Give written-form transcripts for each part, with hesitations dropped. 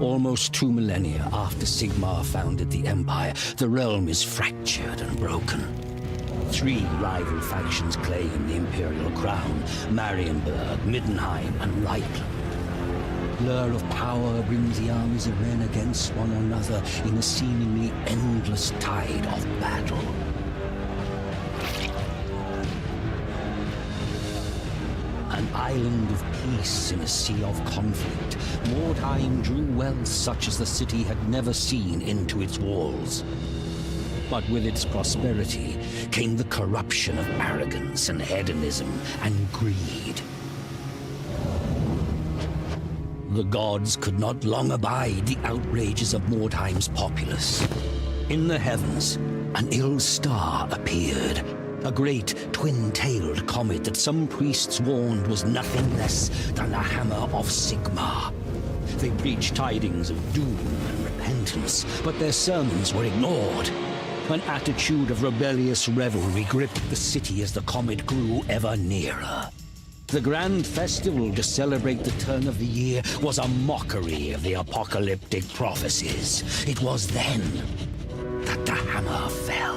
Almost 2 millennia after Sigmar founded the Empire, the realm is fractured and broken. 3 rival factions claim the Imperial crown: Marienburg, Middenheim, and Reichland. Blur of power brings the armies of men against one another in a seemingly endless tide of battle. An island of peace in a sea of conflict, Mordheim drew wealth such as the city had never seen into its walls. But with its prosperity came the corruption of arrogance and hedonism and greed. The gods could not long abide the outrages of Mordheim's populace. In the heavens, an ill star appeared. A great twin-tailed comet that some priests warned was nothing less than the hammer of Sigmar. They preached tidings of doom and repentance, but their sermons were ignored. An attitude of rebellious revelry gripped the city as the comet grew ever nearer. The grand festival to celebrate the turn of the year was a mockery of the apocalyptic prophecies. It was then that the hammer fell.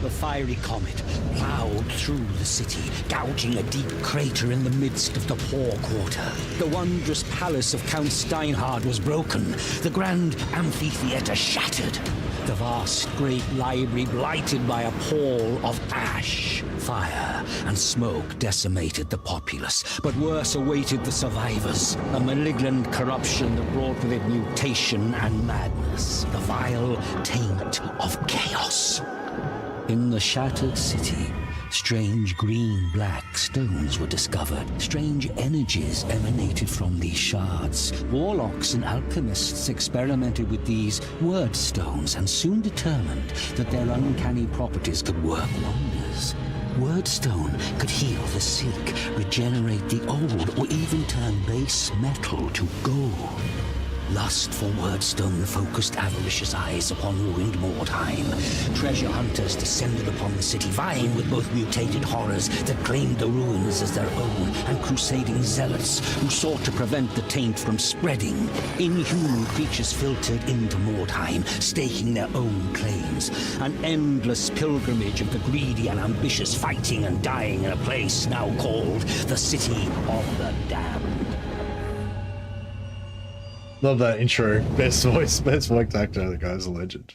The fiery comet plowed through the city, gouging a deep crater in the midst of the poor quarter. The wondrous palace of Count Steinhard was broken, the grand amphitheater shattered, the vast great library blighted by a pall of ash. Fire and smoke decimated the populace, but worse awaited the survivors. A malignant corruption that brought with it mutation and madness, the vile taint of chaos. In the shattered city, strange green-black stones were discovered. Strange energies emanated from these shards. Warlocks and alchemists experimented with these word stones and soon determined that their uncanny properties could work wonders. Wordstone could heal the sick, regenerate the old, or even turn base metal to gold. Lust for Wordstone focused avaricious eyes upon ruined Mordheim. Treasure hunters descended upon the city, vying with both mutated horrors that claimed the ruins as their own, and crusading zealots who sought to prevent the taint from spreading. Inhuman creatures filtered into Mordheim, staking their own claims. An endless pilgrimage of the greedy and ambitious, fighting and dying in a place now called the City of the Damned. Love that intro. Best voice actor. The guy's a legend.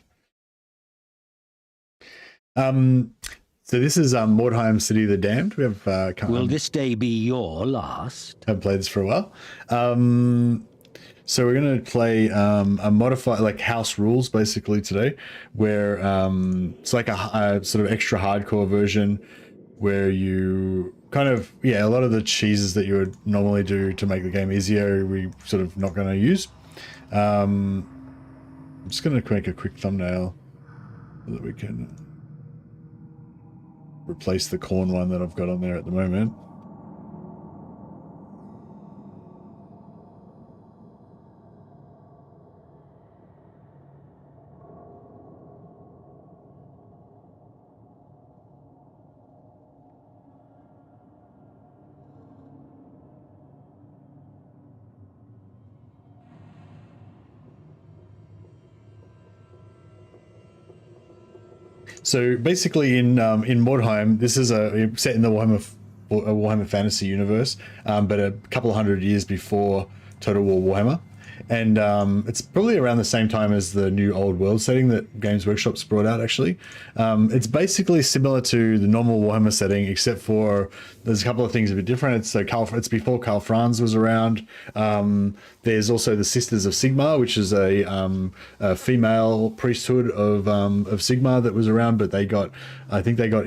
So this is Mordheim City of the Damned. We have. Will this day be your last? Haven't played this for a while. So we're going to play a modified, like house rules, basically today, where it's like a sort of extra hardcore version, where you kind of, yeah, a lot of the cheeses that you would normally do to make the game easier, we sort of not going to use. I'm just going to make a quick thumbnail so that we can replace the Khorne one that I've got on there at the moment. So basically, in Mordheim, this is set in the Warhammer fantasy universe, but a couple of hundred years before Total War Warhammer, and it's probably around the same time as the new Old World setting that Games Workshop's brought out. Actually, it's basically similar to the normal Warhammer setting, except for there's a couple of things a bit different. It's before Karl Franz was around. There's also the Sisters of Sigmar, which is a female priesthood of Sigmar that was around, but I think they got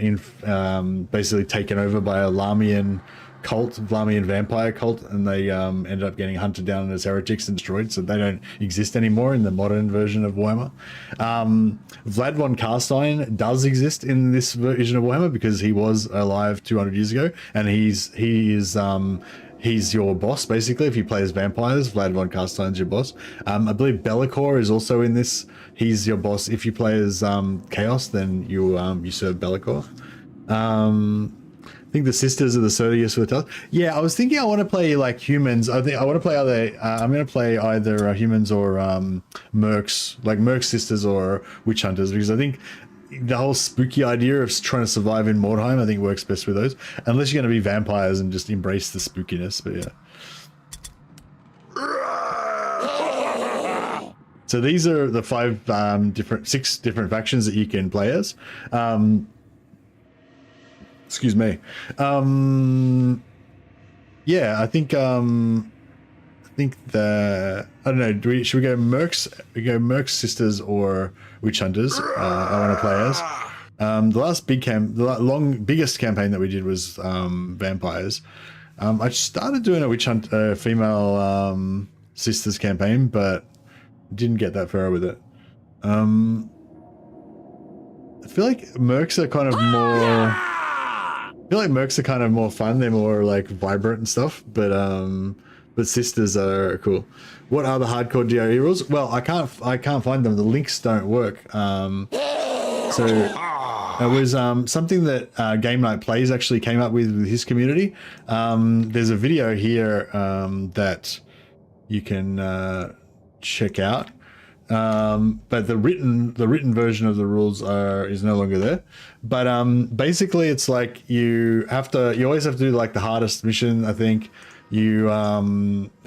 basically taken over by a Lamian cult, Lamian vampire cult, and they ended up getting hunted down as heretics and destroyed, so they don't exist anymore in the modern version of Warhammer. Vlad von Carstein does exist in this version of Warhammer because he was alive 200 years ago, and he's your boss, basically. If you play as vampires, Vlad von Carstein's your boss. I believe Be'lakor is also in this. He's your boss. If you play as Chaos, then you serve Be'lakor. think the sisters are the Sodius for the task. Yeah, I was thinking I want to play like humans. I think I want to play either. I'm going to play either humans or mercs, like merc sisters or witch hunters, because I think the whole spooky idea of trying to survive in Mordheim, I think works best with those. Unless you're going to be vampires and just embrace the spookiness, but yeah. So these are the six different factions that you can play as. Excuse me. Yeah, I think that I don't know. Should we go mercs? We go mercs, sisters, or witch hunters. I want to play as. The last biggest campaign that we did was vampires. I started doing a witch hunt, female sisters campaign, but didn't get that far with it. I feel like mercs are kind of more. I feel like mercs are kind of more fun. They're more like vibrant and stuff, but sisters are cool. What are the hardcore D.I.E rules? Well, I can't find them. The links don't work. So it was something that Gameknightplays actually came up with his community. There's a video here that you can check out. But the written version of the rules is no longer there. But basically it's like you always have to do like the hardest mission. I think you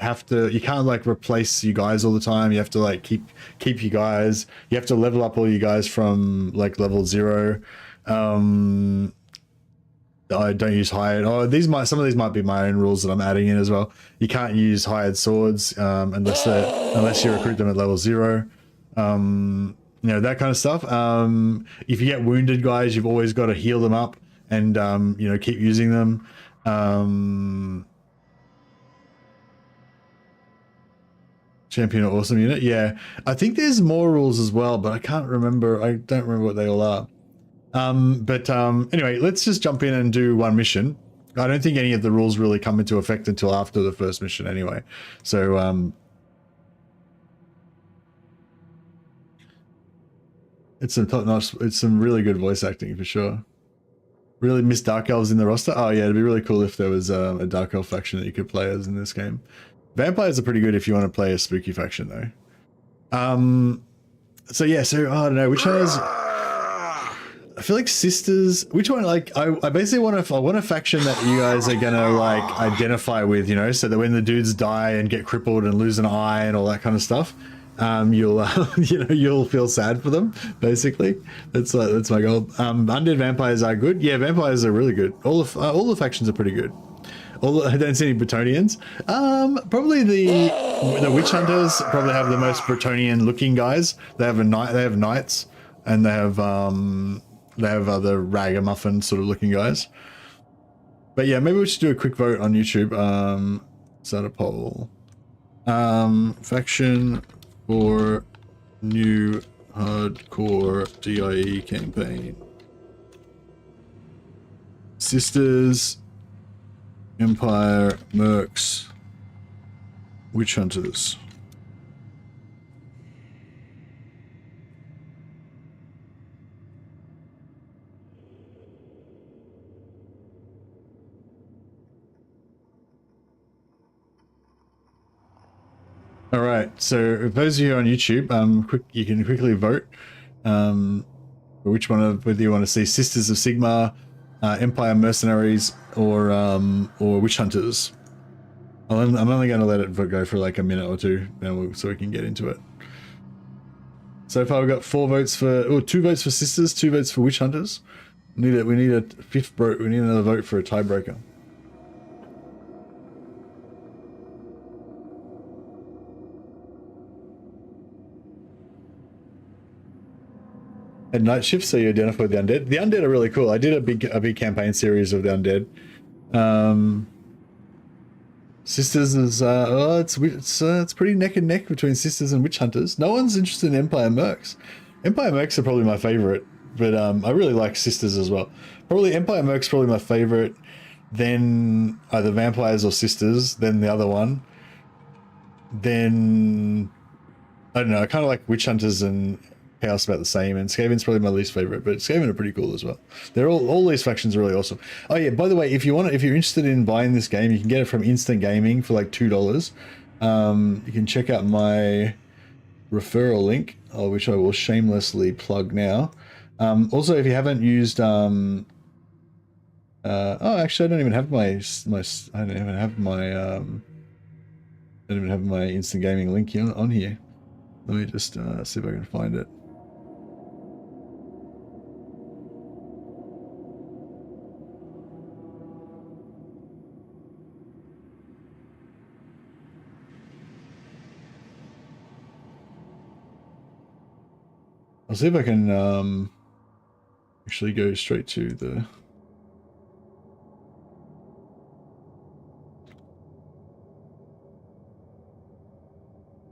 can't like replace you guys all the time. You have to like keep you guys. You have to level up all you guys from like level 0. I don't use hired. Oh, some of these might be my own rules that I'm adding in as well. You can't use hired swords unless you recruit them at level 0. You know, that kind of stuff. If you get wounded guys, you've always got to heal them up and you know, keep using them. Champion or awesome unit. Yeah, I think there's more rules as well, but I don't remember what they all are. Anyway, let's just jump in and do one mission. I don't think any of the rules really come into effect until after the first mission anyway. So, it's some top-notch, it's some really good voice acting for sure. Really miss Dark Elves in the roster. Oh yeah, it'd be really cool if there was a Dark Elf faction that you could play as in this game. Vampires are pretty good if you want to play a spooky faction though. So yeah, so I don't know, which one is... I feel like sisters. Which one? Like, I basically want a faction that you guys are gonna like identify with, you know, so that when the dudes die and get crippled and lose an eye and all that kind of stuff, you'll you know, you'll feel sad for them. Basically, that's my goal. Undead vampires are good. Yeah, vampires are really good. All the factions are pretty good. I don't see any Bretonians. Probably the witch hunters probably have the most Bretonian looking guys. They have knights, and they have other ragamuffin sort of looking guys. But yeah, maybe we should do a quick vote on YouTube. Start a poll. Faction for new hardcore D.I.E campaign. Sisters, Empire, Mercs, Witch Hunters. All right, so for those of you on YouTube, you can quickly vote for which one of whether you want to see Sisters of Sigmar, Empire Mercenaries, or Witch Hunters. I'm only going to let it go for like a minute or two, so we can get into it. So far, we've got 2 votes for Sisters, 2 votes for Witch Hunters. We need a fifth vote. We need another vote for a tiebreaker. At night shift, so you identify with the undead. The undead are really cool. I did a big campaign series of the undead. Sisters is it's pretty neck and neck between Sisters and Witch Hunters. No one's interested in Empire Mercs. Empire Mercs are probably my favorite, but I really like Sisters as well. Probably Empire Mercs probably my favorite. Then either Vampires or Sisters. Then the other one. Then I don't know. I kind of like Witch Hunters and Chaos about the same, and Skaven's probably my least favorite, but Skaven are pretty cool as well. They're all these factions are really awesome. Oh yeah, by the way, if you're interested in buying this game, you can get it from Instant Gaming for like $2. You can check out my referral link, which I will shamelessly plug now. Also, if you haven't used oh, actually, I don't even have my Instant Gaming link here on here. Let me just see if I can find it. I'll see if I can actually go straight to the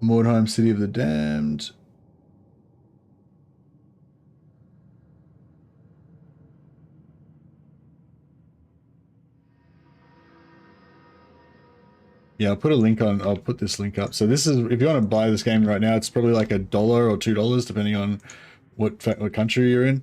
Mordheim City of the Damned. Yeah, I'll put a link on. I'll put this link up. So this is, if you want to buy this game right now, it's probably like $1 or $2, depending on what country you're in.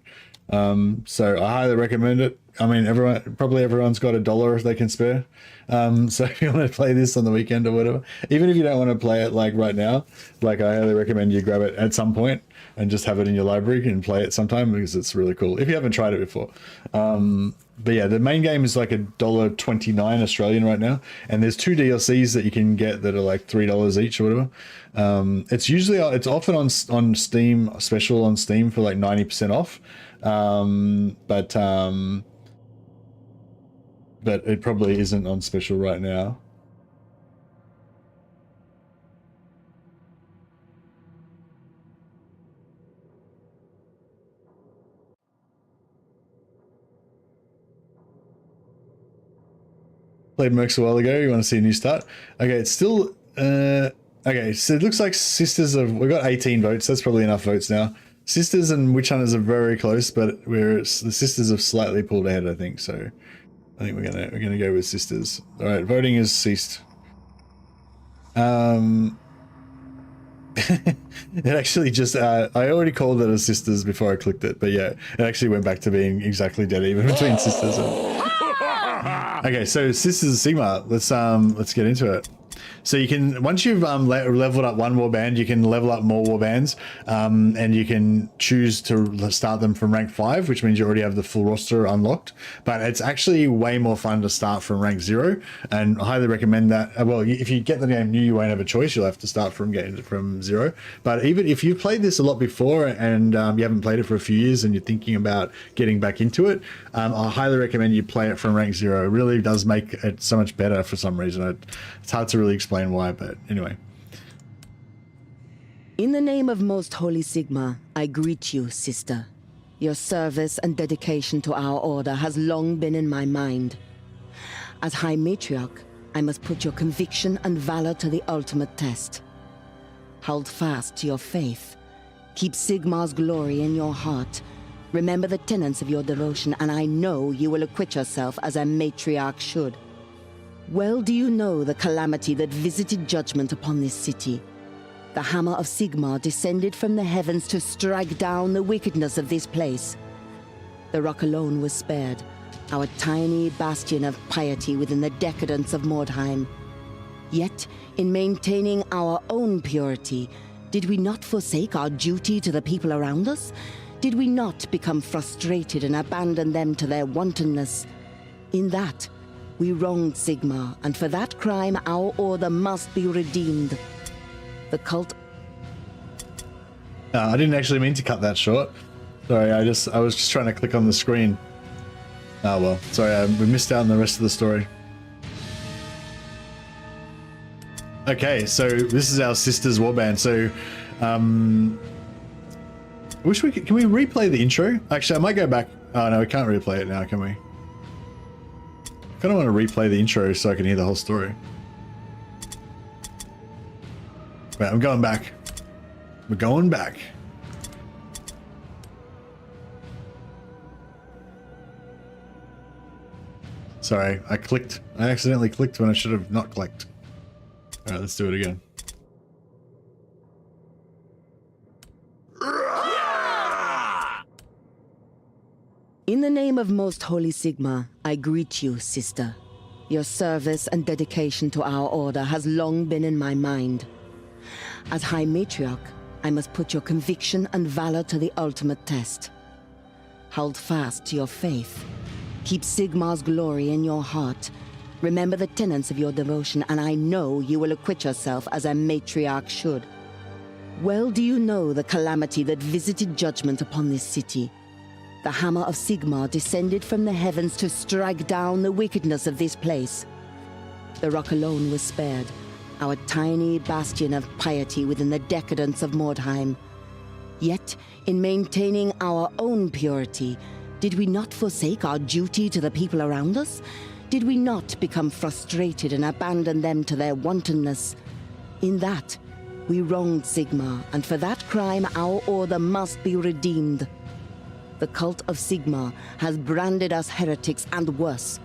So I highly recommend it. I mean, everyone's got $1 if they can spare. So if you want to play this on the weekend or whatever, even if you don't want to play it like right now, like I highly recommend you grab it at some point and just have it in your library and play it sometime, because it's really cool if you haven't tried it before. But yeah, the main game is like $1.29 Australian right now, and there's 2 DLCs that you can get that are like $3 each or whatever. It's often on Steam, special on Steam for like 90% off. But it probably isn't on special right now. Played Mercs a while ago. You want to see a new start? Okay, it's still okay, so it looks like Sisters of, we've got 18 votes. That's probably enough votes now. Sisters and Witch Hunters are very close, but the Sisters have slightly pulled ahead, I think. So I think we're gonna go with Sisters. All right, voting has ceased. It actually just I already called it a Sisters before I clicked it, but yeah, it actually went back to being exactly dead even between Sisters and... Okay, so Sisters of Sigmar, let's get into it. So you can, once you've leveled up one warband, you can level up more warbands, and you can choose to start them from rank 5, which means you already have the full roster unlocked. But it's actually way more fun to start from rank 0, and I highly recommend that. Well, if you get the game new, you won't have a choice. You'll have to start from 0. But even if you've played this a lot before and you haven't played it for a few years and you're thinking about getting back into it, I highly recommend you play it from rank 0. It really does make it so much better for some reason. It's hard to really explain why, but anyway. In the name of Most Holy Sigmar, I greet you, sister. Your service and dedication to our order has long been in my mind. As High Matriarch, I must put your conviction and valor to the ultimate test. Hold fast to your faith. Keep Sigmar's glory in your heart. Remember the tenets of your devotion, and I know you will acquit yourself as a matriarch should. Well do you know the calamity that visited judgment upon this city. The hammer of Sigmar descended from the heavens to strike down the wickedness of this place. The rock alone was spared, our tiny bastion of piety within the decadence of Mordheim. Yet, in maintaining our own purity, did we not forsake our duty to the people around us? Did we not become frustrated and abandon them to their wantonness? In that, we wronged Sigmar, and for that crime our order must be redeemed. The cult... I didn't actually mean to cut that short. Sorry, I was just trying to click on the screen. Oh well, sorry, we missed out on the rest of the story. Okay, so this is our Sisters Warband. So, wish we could, can we replay the intro? Actually, I might go back. Oh no, we can't replay it now, can we? I kind of want to replay the intro so I can hear the whole story. Right, I'm going back. We're going back. Sorry, I accidentally clicked when I should have not clicked. All right, let's do it again. In the name of Most Holy Sigmar, I greet you, sister. Your service and dedication to our order has long been in my mind. As High Matriarch, I must put your conviction and valor to the ultimate test. Hold fast to your faith. Keep Sigmar's glory in your heart. Remember the tenets of your devotion, and I know you will acquit yourself as a matriarch should. Well do you know the calamity that visited judgment upon this city. The hammer of Sigmar descended from the heavens to strike down the wickedness of this place. The rock alone was spared, our tiny bastion of piety within the decadence of Mordheim. Yet, in maintaining our own purity, did we not forsake our duty to the people around us? Did we not become frustrated and abandon them to their wantonness? In that, we wronged Sigmar, and for that crime our order must be redeemed. The cult of Sigmar has branded us heretics and worse.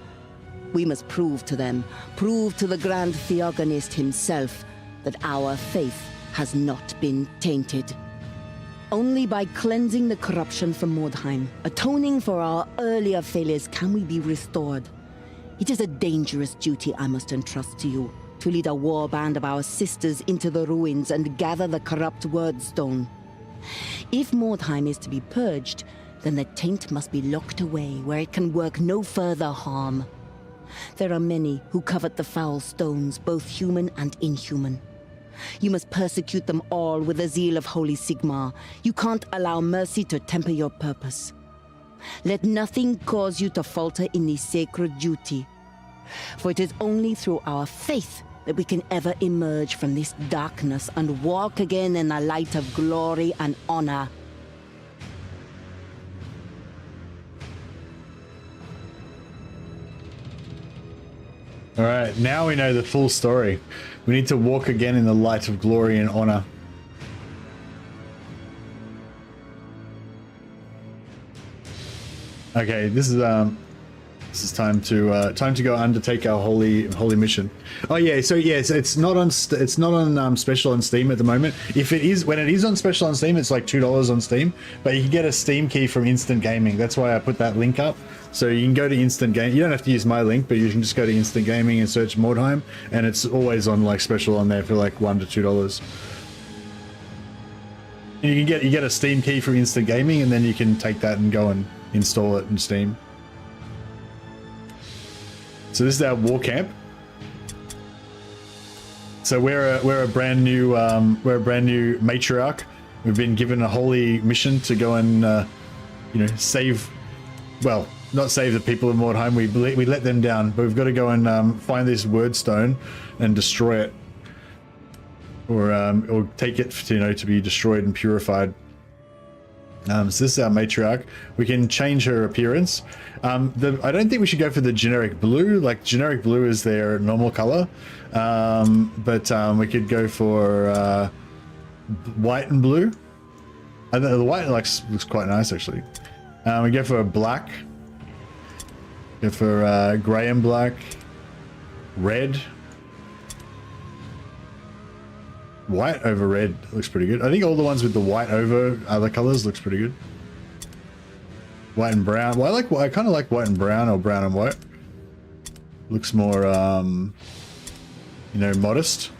We must prove to them, prove to the Grand Theogonist himself, that our faith has not been tainted. Only by cleansing the corruption from Mordheim, atoning for our earlier failures, can we be restored. It is a dangerous duty I must entrust to you, to lead a war band of our sisters into the ruins and gather the corrupt Wordstone. If Mordheim is to be purged, then the taint must be locked away where it can work no further harm. There are many who covet the foul stones, both human and inhuman. You must persecute them all with the zeal of Holy Sigmar. You can't allow mercy to temper your purpose. Let nothing cause you to falter in this sacred duty. For it is only through our faith that we can ever emerge from this darkness and walk again in the light of glory and honor. All right, now we know the full story. We need to walk again in the light of glory and honor. Okay, this is time to go undertake our holy mission. Oh yeah, so yes, it's not on special on Steam at the moment. If it is, when it is on special on Steam, it's like $2 on Steam, but you can get a Steam key from Instant Gaming. That's why I put that link up. So you can go to Instant Gaming. You don't have to use my link, but you can just go to Instant Gaming and search Mordheim, and it's always on like special on there for like $1 to $2. And you get a Steam key from Instant Gaming, and then you can take that and go and install it in Steam. So this is our war camp. So we're a brand new matriarch. We've been given a holy mission to go and save, well, not save the people of Mordheim. We let them down, but we've got to go and find this Wordstone and destroy it, or take it to be destroyed and purified. So this is our matriarch. We can change her appearance. I don't think we should go for the generic blue. Like generic blue is their normal color, but we could go for white and blue. I think the white looks quite nice actually. We go for black. Go for gray and black, red. White over red looks pretty good. I think all the ones with the white over other colors looks pretty good. White and brown. Well, I kind of like white and brown, or brown and white. Looks more, modest.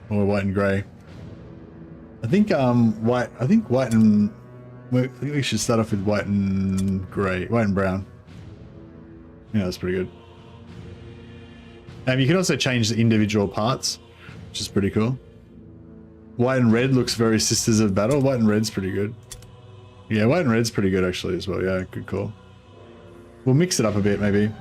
Or white and grey. I think white. I think white and. I think we should start off with white and grey, white and brown. Yeah, that's pretty good. You can also change the individual parts, which is pretty cool. White and red looks very Sisters of Battle. White and red's pretty good. Yeah, white and red's pretty good actually as well. Yeah, good call. We'll mix it up a bit maybe.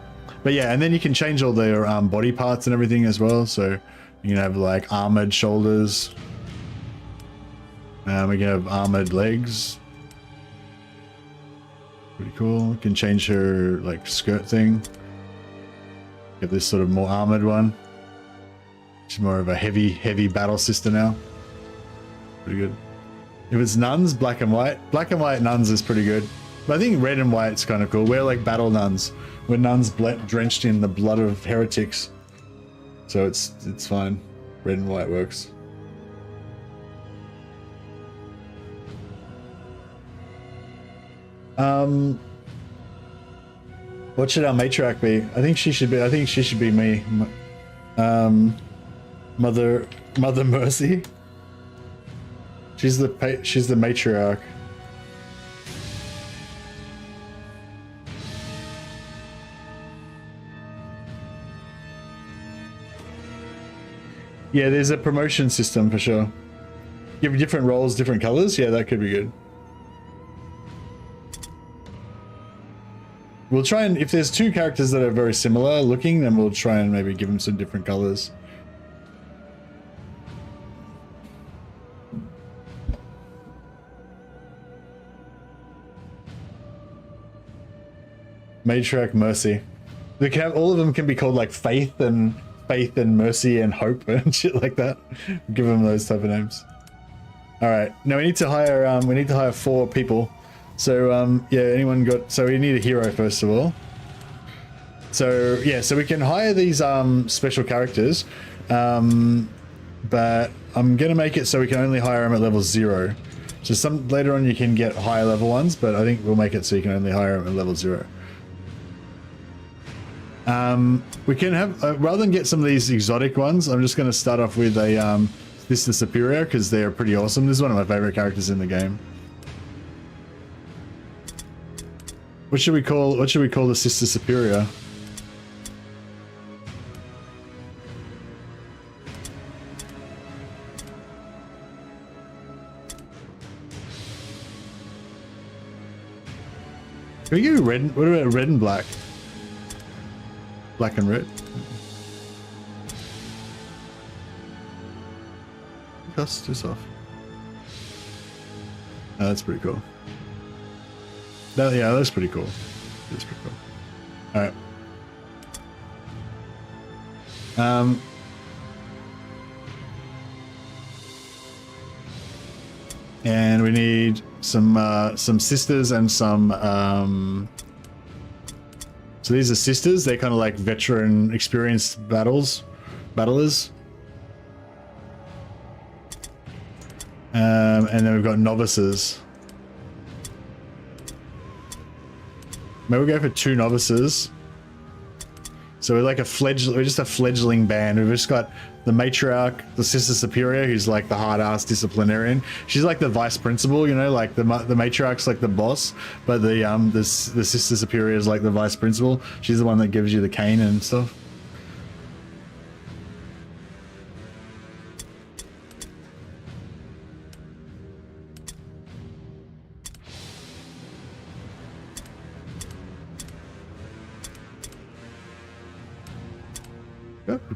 But yeah, and then you can change all their body parts and everything as well. So you can have like armored shoulders. We can have armored legs. Pretty cool. We can change her like skirt thing. Get this sort of more armored one. She's more of a heavy battle sister now. Pretty good. If it's nuns, black and white nuns is pretty good. But I think red and white's kind of cool. We're like battle nuns. We're nuns drenched in the blood of heretics. So it's fine. Red and white works. What should our matriarch be? I think she should be me. Mother Mercy. She's the matriarch. Yeah, there's a promotion system for sure. Give different roles, different colors. Yeah, that could be good. We'll try and, if there's two characters that are very similar looking, then we'll try and maybe give them some different colors. Matriarch Mercy. They can have, all of them can be called like Faith and Mercy and Hope and shit like that. Give them those type of names. All right, now we need to hire 4 people. So yeah, anyone got? So we need a hero first of all. So yeah, so we can hire these special characters, but I'm gonna make it so we can only hire them at level 0. So some later on you can get higher level ones, but I think we'll make it so you can only hire them at level 0. We can have rather than get some of these exotic ones, I'm just going to start off with a Sister Superior because they're pretty awesome. This is one of my favorite characters in the game. What should we call the Sister Superior? Can we do red? What about red and black? Black and red. Dust this off. Oh, that's pretty cool. Yeah, that's pretty cool. That's pretty cool. All right. And we need some sisters and some. So these are sisters. They're kind of like veteran, experienced battlers. And then we've got novices. Maybe we'll go for 2 novices. So we're like we're just a fledgling band. We've just got the matriarch, the Sister Superior, who's like the hard-ass disciplinarian. She's like the vice principal, you know, like the matriarch's like the boss, but the Sister Superior is like the vice principal. She's the one that gives you the cane and stuff.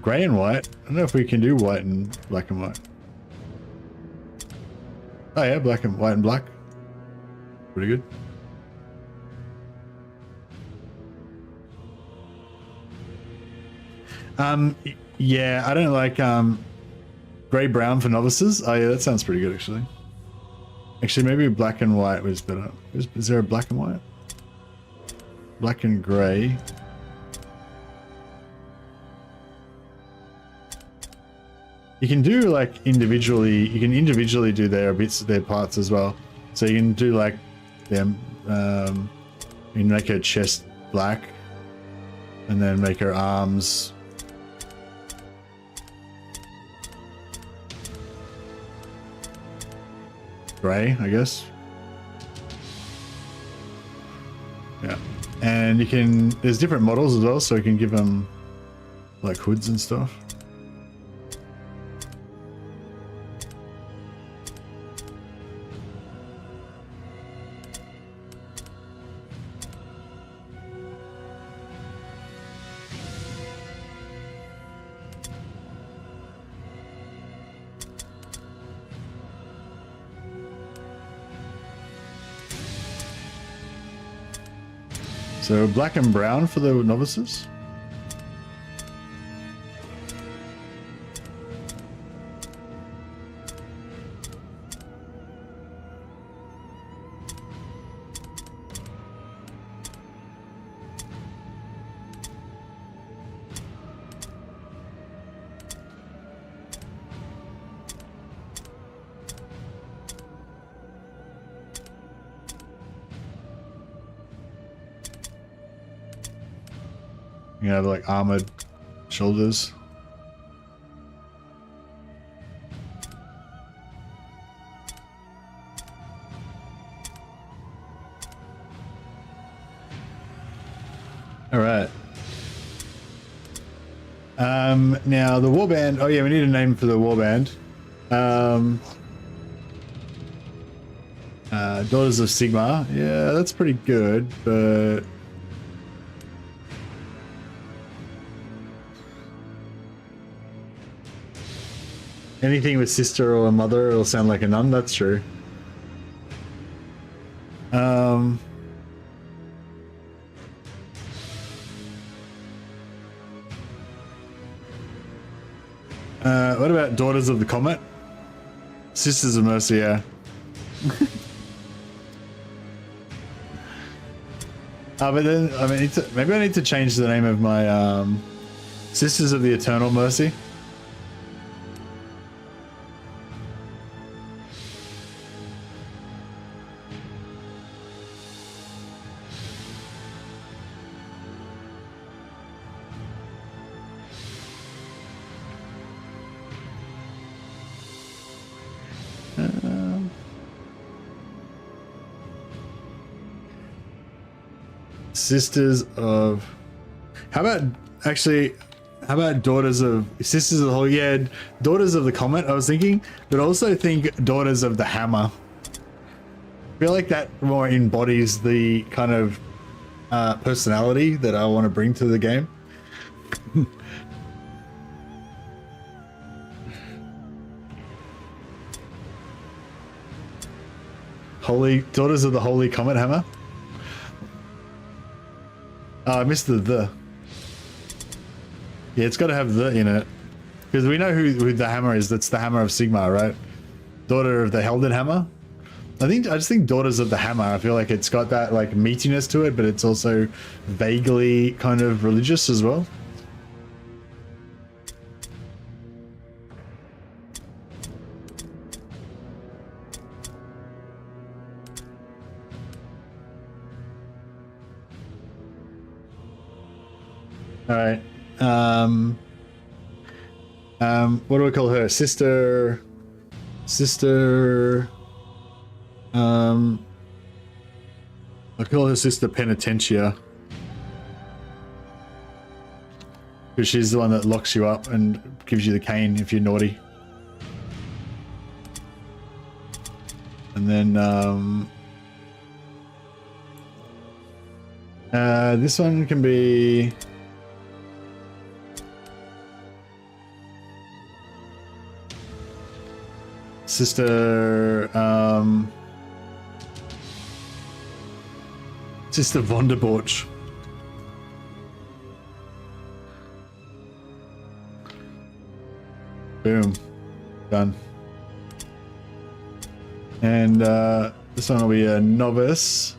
Gray and white. I don't know if we can do white and black and white. Oh yeah, white and black. Pretty good. Yeah, I don't like gray brown for novices. Oh yeah, that sounds pretty good actually. Actually, maybe black and white was better. Is there a black and white? Black and gray. You can do like individually. You can individually do their parts as well. So you can do like them. You can make her chest black, and then make her arms gray, I guess. Yeah, and you can. There's different models as well, so you can give them like hoods and stuff. So black and brown for the novices. You have like armored shoulders. All right. Now the warband. Oh yeah, we need a name for the warband. Daughters of Sigmar. Yeah, that's pretty good, but anything with sister or mother, it'll sound like a nun. That's true. What about Daughters of the Comet? Sisters of Mercy, yeah. But then maybe I need to change the name of my Sisters of the Eternal Mercy. Sisters of, how about Daughters of Sisters of the Holy, yeah, Daughters of the Comet I was thinking, but also think Daughters of the Hammer. I feel like that more embodies the kind of personality that I want to bring to the game. Daughters of the Holy Comet Hammer. I missed the. Yeah, it's got to have the in it. Because we know who the hammer is. That's the hammer of Sigmar, right? Daughter of the Helded Hammer. I just think Daughters of the Hammer. I feel like it's got that like meatiness to it, but it's also vaguely kind of religious as well. All right. What do we call her? Sister. I call her Sister Penitentia. Because she's the one that locks you up and gives you the cane if you're naughty. And then, this one can be... Sister Vonderborch. Boom. Done. And this one will be a novice.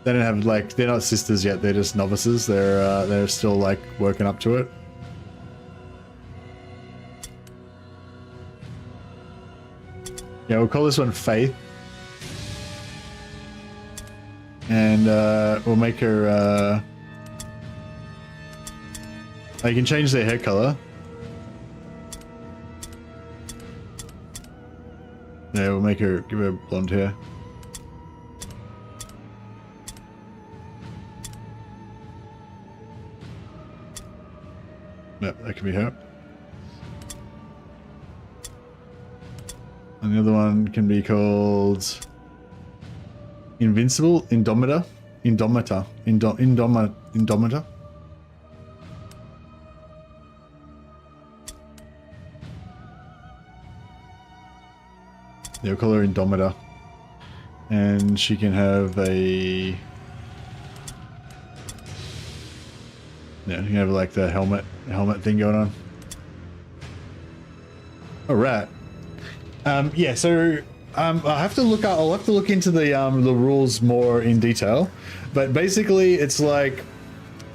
They don't have like, they're not sisters yet, they're just novices. They're still like working up to it. Yeah, we'll call this one Faith. And we'll make her... you can change their hair color. Yeah, we'll make her, give her blonde hair. Yep, that can be her. And the other one can be called Invincible, Indomita. Yeah, we'll call her Indomita. And she can have a... Yeah, you can have like the helmet thing going on. Alright. Yeah, so I'll have to look into the rules more in detail, but basically it's like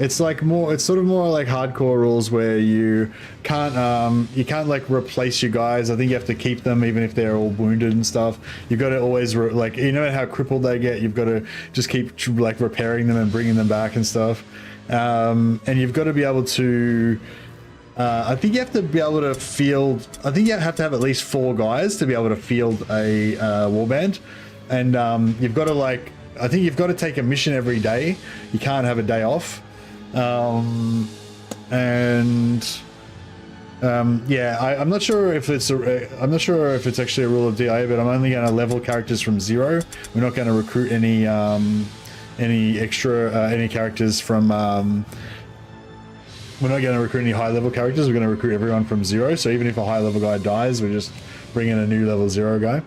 It's like more, it's sort of more like hardcore rules where you can't like replace your guys. I think you have to keep them even if they're all wounded and stuff. You've got to always like, you know how crippled they get, you've got to just keep like repairing them and bringing them back and stuff. And you've got to be able to, I think you have to be able to field, I think you have to have at least 4 guys to be able to field a warband. And you've got to like, I think you've got to take a mission every day. You can't have a day off. Yeah, I'm not sure if it's I'm not sure if it's actually a rule of D.I.E, but I'm only going to level characters from 0. We're not going to recruit any extra any characters from. We're not going to recruit any high level characters. We're going to recruit everyone from 0. So even if a high level guy dies, we just bring in a new level 0 guy.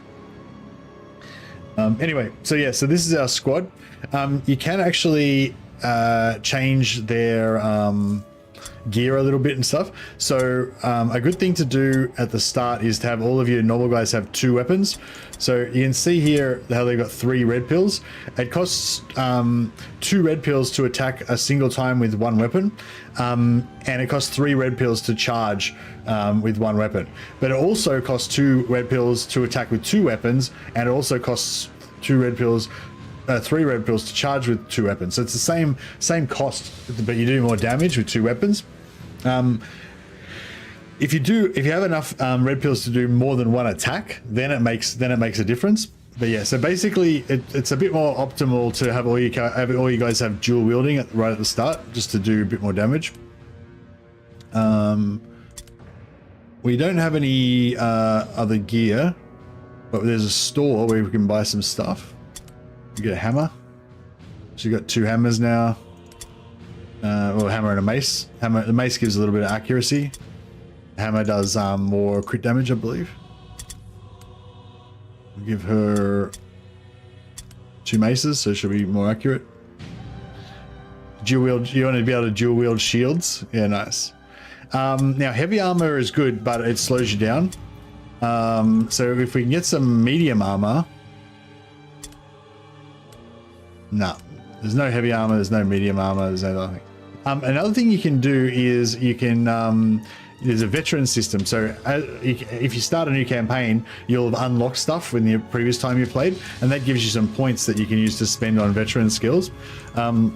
Anyway, so yeah, so this is our squad. You can actually change their gear a little bit and stuff. So a good thing to do at the start is to have all of your normal guys have 2 weapons. So you can see here how they've got 3 red pills. It costs 2 red pills to attack a single time with 1 weapon, and it costs 3 red pills to charge with 1 weapon. But it also costs 2 red pills to attack with 2 weapons, and it also costs 3 red pills to charge with 2 weapons. So it's the same cost, but you do more damage with 2 weapons. If you have enough red pills to do more than 1 attack, then it makes a difference. But yeah, so basically it's a bit more optimal to have all you guys have dual wielding right at the start, just to do a bit more damage. We don't have any other gear, but there's a store where we can buy some stuff. You get a hammer. So you got 2 hammers now. Well, a hammer and a mace. The mace gives a little bit of accuracy. The hammer does more crit damage, I believe. We'll give her 2 maces, so she'll be more accurate. Dual wield. You want to be able to dual wield shields? Yeah, nice. Now heavy armor is good, but it slows you down. So if we can get some medium armor. No, there's no heavy armor, there's no medium armor, there's no nothing. Another thing you can do is you can, there's a veteran system. So if you start a new campaign, you'll have unlocked stuff in the previous time you played, and that gives you some points that you can use to spend on veteran skills. Yeah,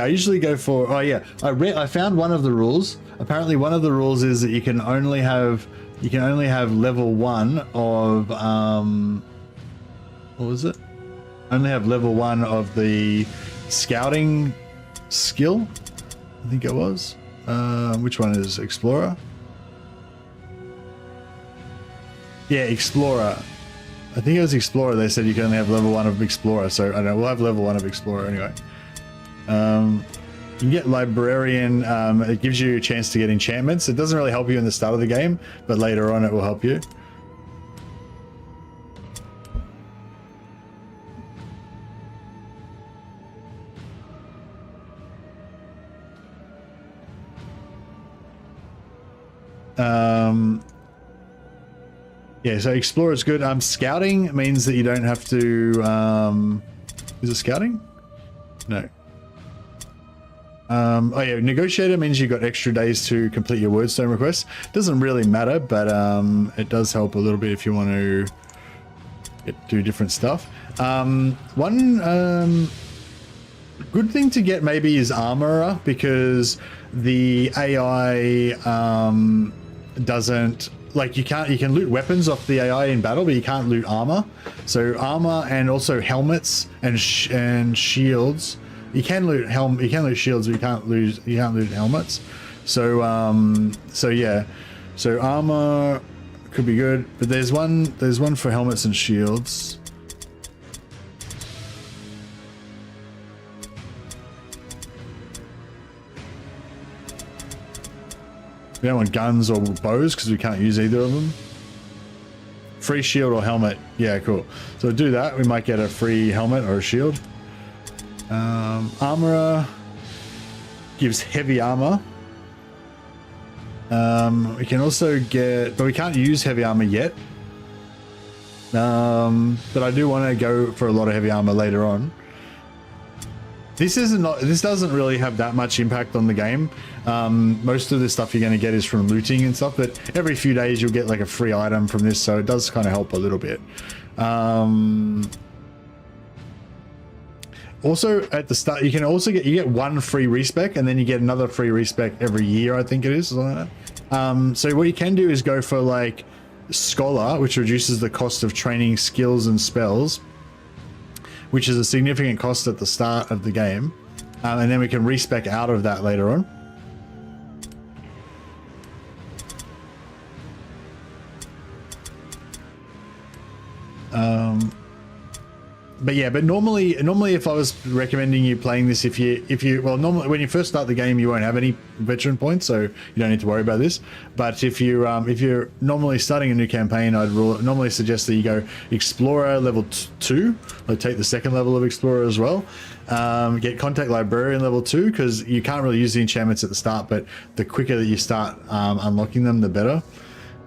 I usually go for, oh yeah, I found one of the rules. Apparently one of the rules is that you can only have level 1 of, what was it? Only have level 1 of the scouting skill, I think it was. Which one is Explorer? Yeah, Explorer. I think it was Explorer. They said you can only have level 1 of Explorer, so I don't know, we'll have level 1 of Explorer anyway. You can get Librarian. It gives you a chance to get enchantments. It doesn't really help you in the start of the game, but later on it will help you. Yeah, so Explorer is good. Scouting means that you don't have to, is it scouting? No. Oh yeah, Negotiator means you got extra days to complete your wordstone requests. Doesn't really matter, but it does help a little bit if you want to do different stuff. One good thing to get maybe is Armorer, because the AI doesn't, like, you can loot weapons off the AI in battle, but you can't loot armor. So armor and also helmets and shields. You can loot shields, but you can't loot helmets. So so yeah, so armor could be good, but there's one for helmets and shields. We don't want guns or bows because we can't use either of them. Free shield or helmet. Yeah, cool. So we'll do that. We might get a free helmet or a shield. Armorer gives heavy armor. We can also get, but we can't use heavy armor yet. But I do want to go for a lot of heavy armor later on. This doesn't really have that much impact on the game. Most of the stuff you're going to get is from looting and stuff, but every few days you'll get like a free item from this, so it does kind of help a little bit. Also at the start, you get one free respec, and then you get another free respec every year, I think it is, something like that. So what you can do is go for like Scholar, which reduces the cost of training skills and spells, which is a significant cost at the start of the game, and then we can respec out of that later on. But normally if I was recommending you playing this, normally when you first start the game you won't have any veteran points, so you don't need to worry about this. But if you're normally starting a new campaign, I'd normally suggest that you go Explorer level 2, like take the second level of Explorer as well. Get Contact Librarian level 2, because you can't really use the enchantments at the start, but the quicker that you start unlocking them, the better.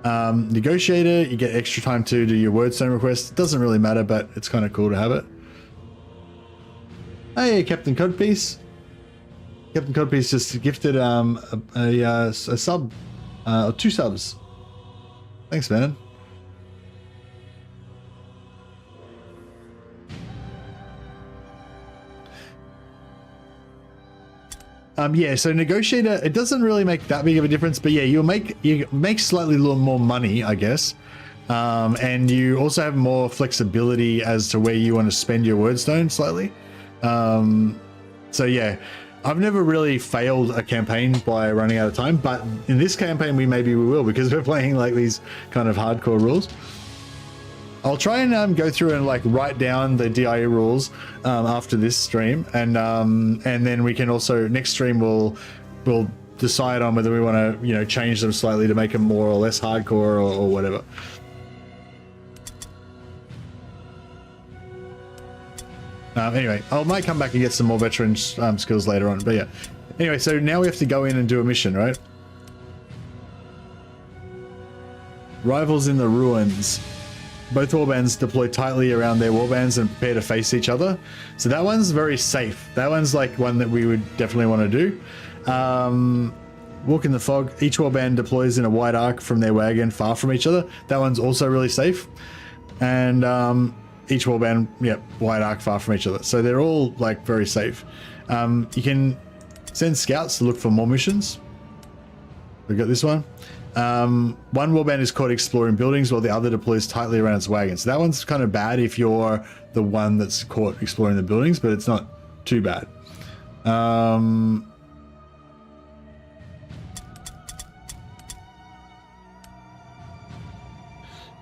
Negotiator, you get extra time to do your wordstone request. It doesn't really matter, but it's kind of cool to have it. Hey, Captain Codpiece. Captain Codpiece just gifted a sub, or 2 subs. Thanks, man. Yeah, so Negotiator, it doesn't really make that big of a difference, but yeah, you make slightly a little more money, I guess. And you also have more flexibility as to where you want to spend your wordstone slightly. So yeah, I've never really failed a campaign by running out of time, but in this campaign we will, because we're playing like these kind of hardcore rules. I'll try and go through and like write down the D.I.E rules after this stream, and then we can also next stream we'll decide on whether we want to change them slightly to make them more or less hardcore or whatever. Anyway, I might come back and get some more veteran skills later on, but yeah. Anyway, so now we have to go in and do a mission, right? Rivals in the ruins. Both warbands deploy tightly around their warbands and prepare to face each other. So that one's very safe. That one's like one that we would definitely want to do. Walk in the fog. Each warband deploys in a wide arc from their wagon far from each other. That one's also really safe. And each warband, wide arc far from each other. So they're all like very safe. You can send scouts to look for more missions. We've got this one. One warband is caught exploring buildings while the other deploys tightly around its wagon. So that one's kind of bad if you're the one that's caught exploring the buildings, but it's not too bad.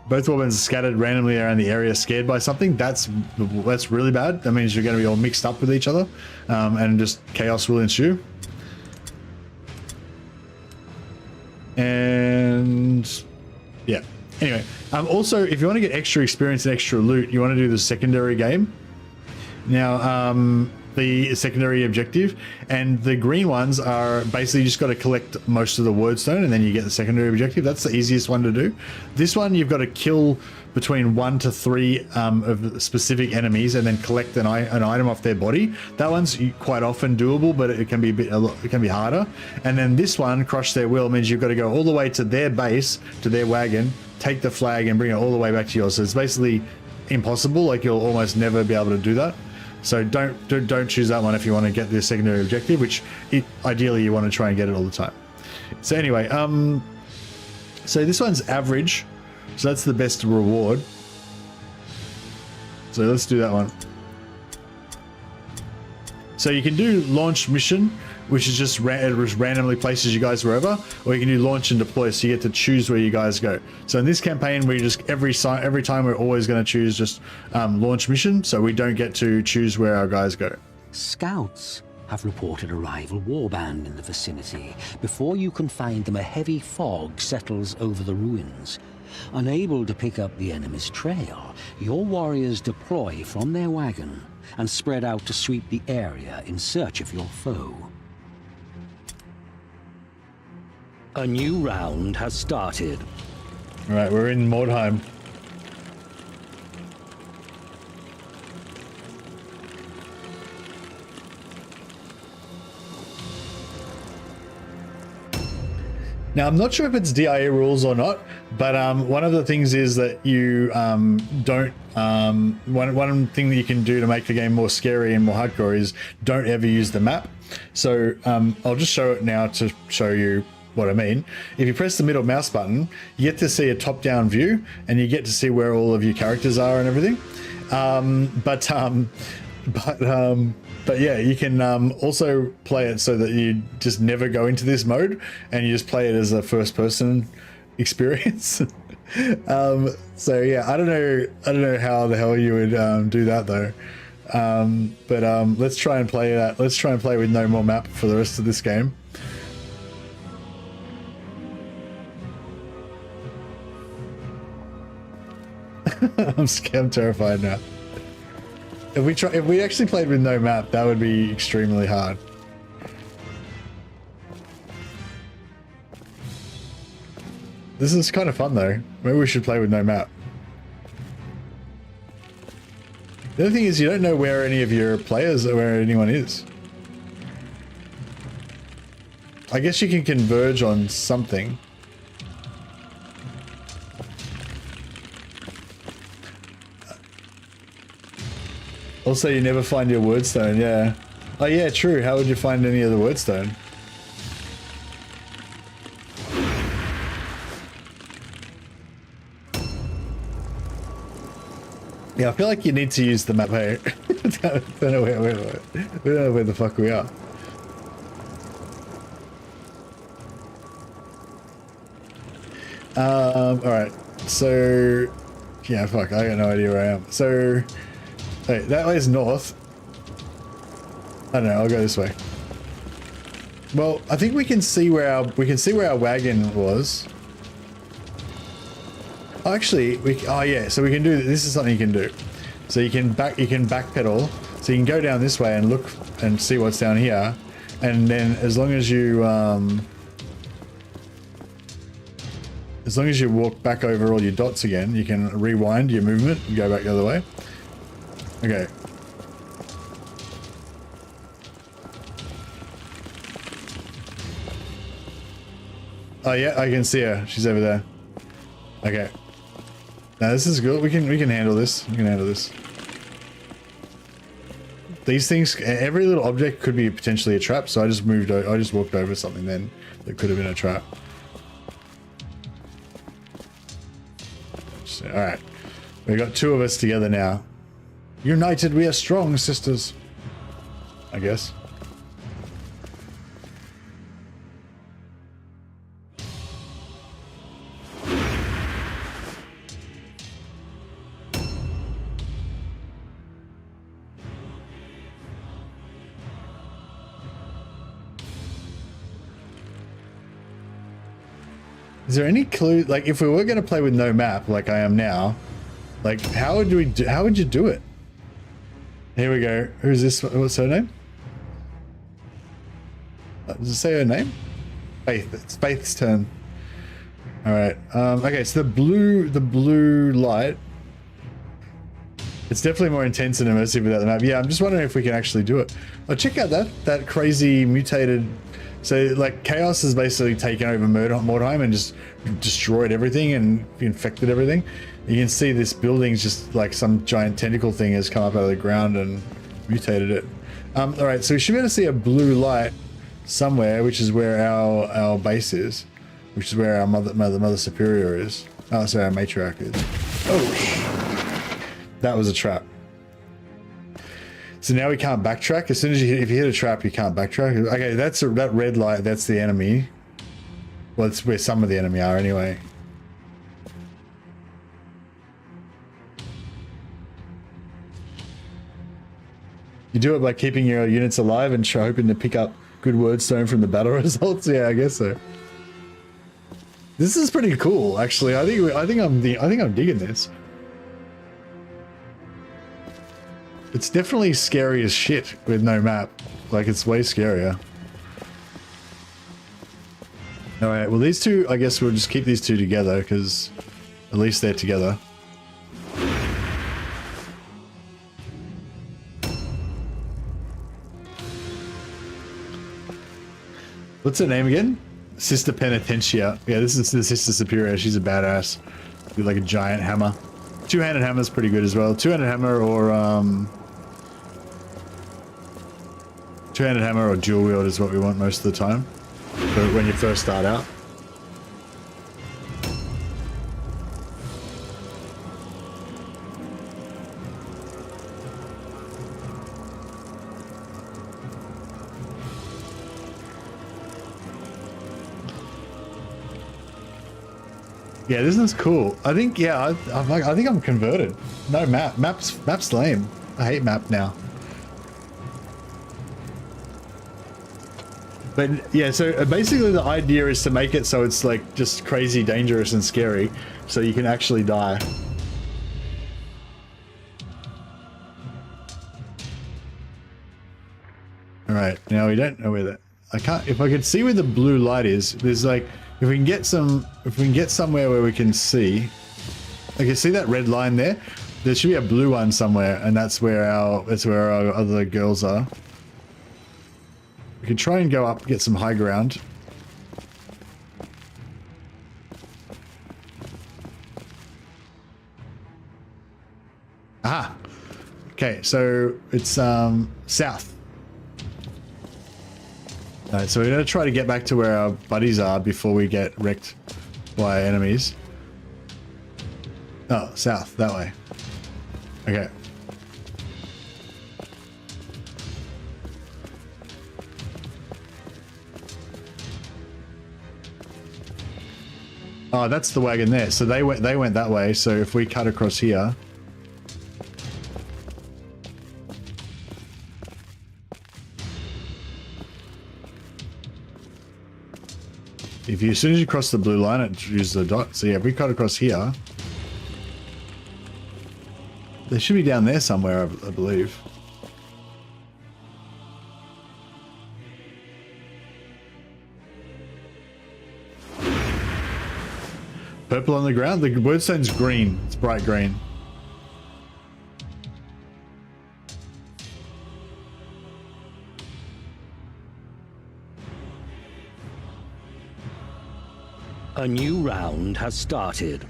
Both warbands are scattered randomly around the area, scared by something. That's really bad. That means you're going to be all mixed up with each other, and just chaos will ensue. And yeah, anyway, also if you want to get extra experience and extra loot, you want to do the secondary game. Now, the secondary objective, and the green ones are basically you just got to collect most of the wordstone and then you get the secondary objective. That's the easiest one to do. This one you've got to kill between 1 to 3 of specific enemies and then collect an item off their body. That one's quite often doable, but it can be it can be harder. And then this one, crush their will, means you've got to go all the way to their base, to their wagon, take the flag and bring it all the way back to yours. So it's basically impossible. Like you'll almost never be able to do that. So don't choose that one if you want to get the secondary objective, which ideally you want to try and get it all the time. So anyway, so this one's average, so that's the best reward. So let's do that one. So you can do launch mission, which is just randomly places you guys wherever, or you can do launch and deploy, so you get to choose where you guys go. So in this campaign, we just every time we're always going to choose just launch mission, so we don't get to choose where our guys go. Scouts have reported a rival warband in the vicinity. Before you can find them, a heavy fog settles over the ruins. Unable to pick up the enemy's trail, your warriors deploy from their wagon and spread out to sweep the area in search of your foe. A new round has started. All right, we're in Mordheim. Now, I'm not sure if it's D.I.E rules or not, but one of the things is that you don't... one thing that you can do to make the game more scary and more hardcore is don't ever use the map. So I'll just show it now to show you what I mean. If you press the middle mouse button, you get to see a top-down view, and you get to see where all of your characters are and everything. But yeah, you can also play it so that you just never go into this mode, and you just play it as a first-person experience. So yeah, I don't know how the hell you would do that though. But let's try and play that. Let's try and play with no more map for the rest of this game. I'm terrified now. If we actually played with no map, that would be extremely hard. This is kind of fun though. Maybe we should play with no map. The other thing is you don't know where any of your players or where anyone is. I guess you can converge on something. Also, you never find your wordstone, yeah. Oh yeah, true. How would you find any of the wordstone? Yeah, I feel like you need to use the map here. We don't know where the fuck we are. Alright. So, yeah, fuck, I got no idea where I am. So, wait, that way's north. I don't know, I'll go this way. Well, I think we can see where our wagon was. Actually, oh yeah, so we can do this. Is something you can do. So you can backpedal. So you can go down this way and look and see what's down here, and then as long as you walk back over all your dots again, you can rewind your movement and go back the other way. Okay. Oh yeah, I can see her. She's over there. Okay. Now this is good. We can handle this. We can handle this. These things, every little object could be potentially a trap. So I just walked over something then that could have been a trap. So, all right, we got two of us together now. United, we are strong, sisters. I guess. Is there any clue, like if we were going to play with no map like I am now, like how would you do it? Here we go. Who's this? What's her name? Does it say her name? Faith. It's Faith's turn. All right. Okay, so the blue light. It's definitely more intense and immersive without the map. Yeah, I'm just wondering if we can actually do it. Oh, check out that crazy mutated. So like Chaos has basically taken over Mordheim and just destroyed everything and infected everything. You can see this building's just like some giant tentacle thing has come up out of the ground and mutated it. All right, so we should be able to see a blue light somewhere, which is where our base is, which is where our mother superior is. Oh, sorry, our matriarch is. Oh, that was a trap. So now we can't backtrack. As soon as if you hit a trap, you can't backtrack. Okay, that red light. That's the enemy. Well, it's where some of the enemy are anyway. You do it by keeping your units alive and hoping to pick up good wordstone from the battle results. Yeah, I guess so. This is pretty cool, actually. I think I'm digging this. It's definitely scary as shit with no map. Like, it's way scarier. Alright, well these two, I guess we'll just keep these two together, because at least they're together. What's her name again? Sister Penitentia. Yeah, this is the Sister Superior. She's a badass. With like a giant hammer. Two-handed hammer is pretty good as well. Two-handed hammer or dual wield is what we want most of the time. But when you first start out. Yeah, this is cool. I think, yeah, I think I'm converted. No map. Map's lame. I hate map now. But yeah, so basically the idea is to make it so it's like just crazy dangerous and scary, so you can actually die. All right, now we don't know where that. I can't. If I could see where the blue light is, there's like. If we can get somewhere where we can see, okay, see that red line there? There should be a blue one somewhere, and that's where our other girls are. We can try and go up, get some high ground. Aha! Okay, so it's south. Alright, so we're going to try to get back to where our buddies are before we get wrecked by enemies. Oh, south, that way. Okay. Oh, that's the wagon there. So they went that way, so if we cut across here... As soon as you cross the blue line, it uses the dot. So yeah, if we cut across here, they should be down there somewhere, I believe. Purple on the ground. The wordstone's green. It's bright green. A new round has started.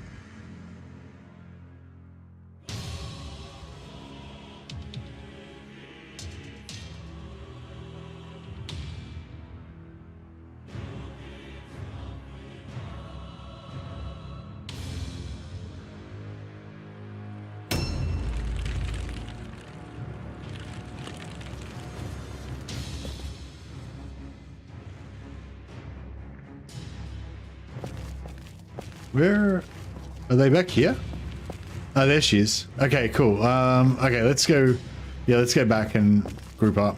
Where are they? Back here? Oh, there she is. Okay, cool. Okay, let's go. Yeah, let's go back and group up.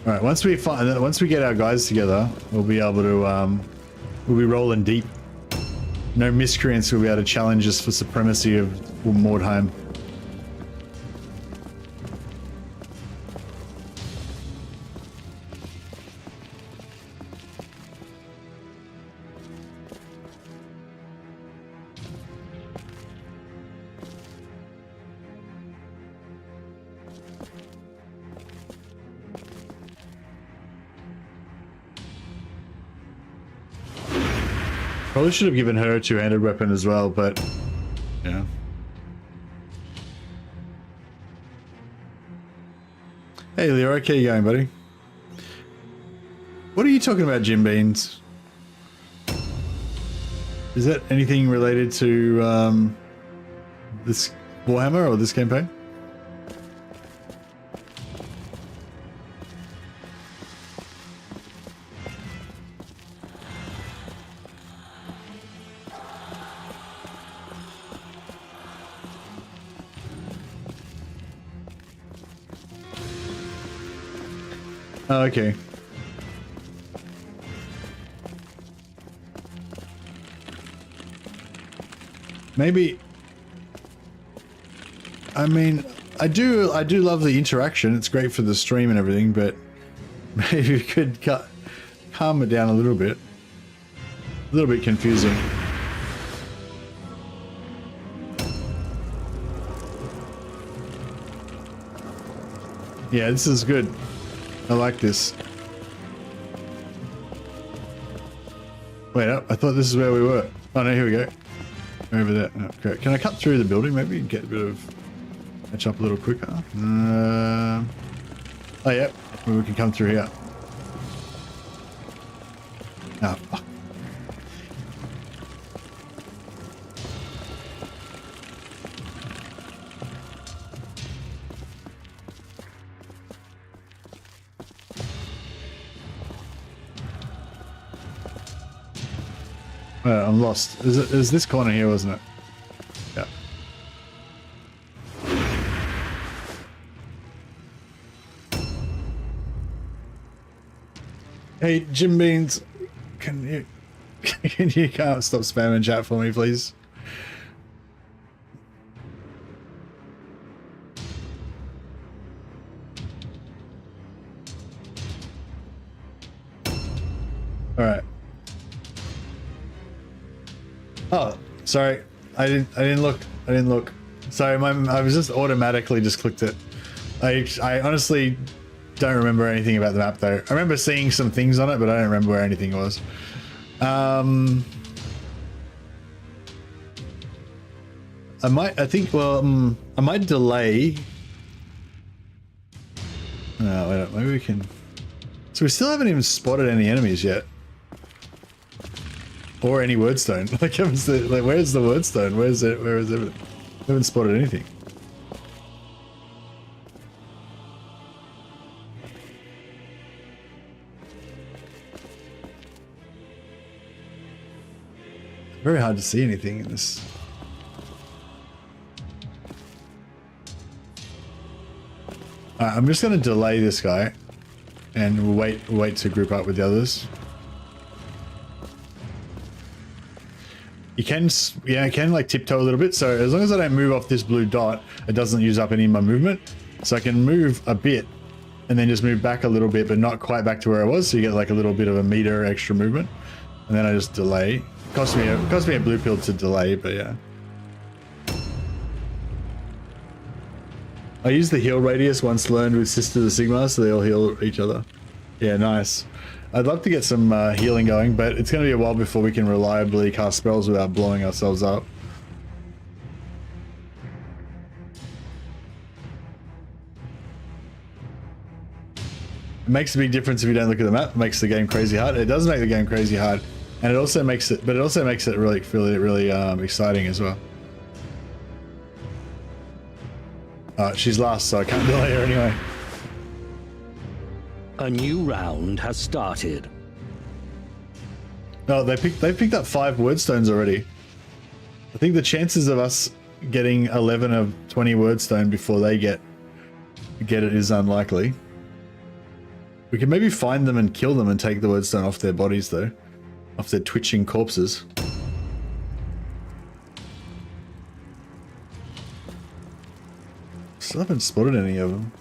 All right. Once we get our guys together, we'll be able to. We'll be rolling deep. No miscreants will be able to challenge us for supremacy of Mordheim. Probably should have given her a two-handed weapon as well, but yeah. Hey Leo, how you going, buddy? What are you talking about, Jim Beans? Is that anything related to this Warhammer or this campaign? Oh, okay. Maybe. I mean, I do love the interaction. It's great for the stream and everything, but maybe we could calm it down a little bit. A little bit confusing. Yeah, this is good. I like this. Wait up, I thought this is where we were. Oh no, here we go. Over there. Oh, great. Can I cut through the building maybe and get a bit of... catch up a little quicker? Oh yeah, maybe we can come through here. Oh, fuck. I'm lost. Is this corner here, wasn't it? Yeah. Hey, Jim Beans, can you can't stop spamming chat for me, please? All right. Oh, sorry. I didn't look. Sorry, I was just automatically just clicked it. I honestly don't remember anything about the map though. I remember seeing some things on it, but I don't remember where anything was. I might delay. No, wait, maybe we can. So we still haven't even spotted any enemies yet. Or any wordstone. Like, where's the wordstone? Where is it? Where is everything? We haven't spotted anything. Very hard to see anything in this. Alright, I'm just going to delay this guy, and we'll wait to group up with the others. You can, yeah, I can like tiptoe a little bit. So as long as I don't move off this blue dot, it doesn't use up any of my movement. So I can move a bit, and then just move back a little bit, but not quite back to where I was. So you get like a little bit of a meter extra movement, and then I just delay. Cost me a blue pill to delay, but yeah. I used the heal radius once learned with Sister the Sigmar, so they all heal each other. Yeah, nice. I'd love to get some healing going, but it's going to be a while before we can reliably cast spells without blowing ourselves up. It makes a big difference if you don't look at the map. It makes the game crazy hard. It does make the game crazy hard, and it also makes it, really exciting as well. She's last, so I can't delay her anyway. A new round has started. Oh, they picked up 5 wordstones already. I think the chances of us getting 11 of 20 wordstone before they get it is unlikely. We can maybe find them and kill them and take the wordstone off their bodies though, off their twitching corpses. Still haven't spotted any of them.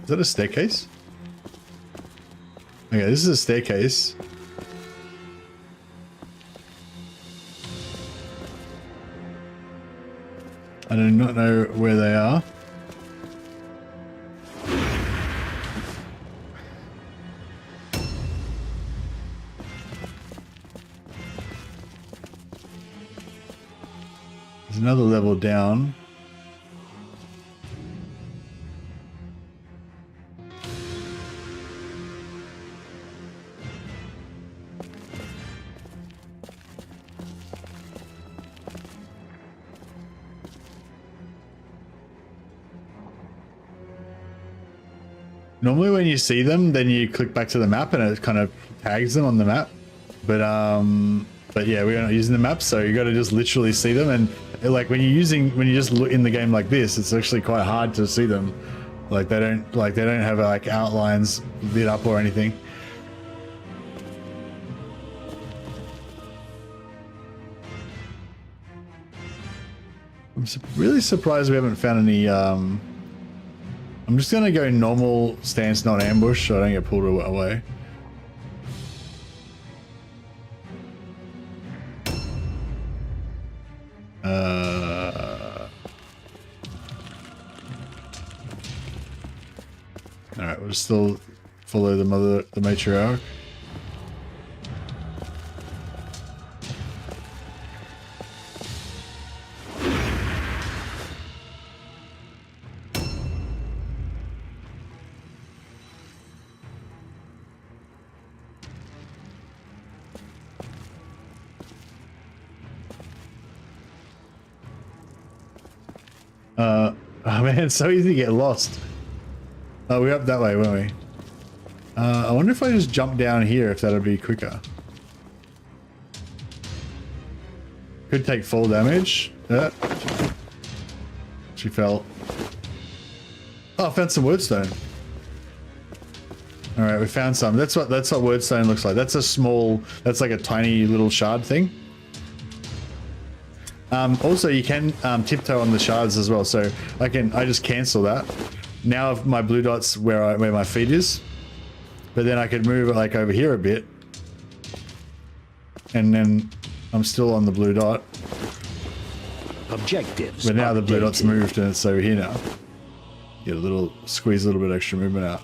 Is that a staircase? Okay, this is a staircase. I do not know where they are. There's another level down. Normally when you see them, then you click back to the map and it kind of tags them on the map. But yeah, we're not using the map, so you got to just literally see them. And like when you just look in the game like this, it's actually quite hard to see them. Like they don't have like outlines lit up or anything. I'm really surprised we haven't found any. I'm just gonna go normal stance, not ambush, so I don't get pulled away. We'll still follow the matriarch. Oh man, it's so easy to get lost. Oh, we're up that way, weren't we? I wonder if I just jump down here, if that'd be quicker. Could take full damage. She fell. Oh, I found some wordstone. All right, we found some. That's what wordstone looks like. That's a small. That's like a tiny little shard thing. Also, you can tiptoe on the shards as well, so I just cancel that. Now my blue dot's where my feet is, but then I could move it like over here a bit, and then I'm still on the blue dot. Objectives. But now the blue dot's moved and it's over here now. Get a little squeeze, a little bit extra movement out.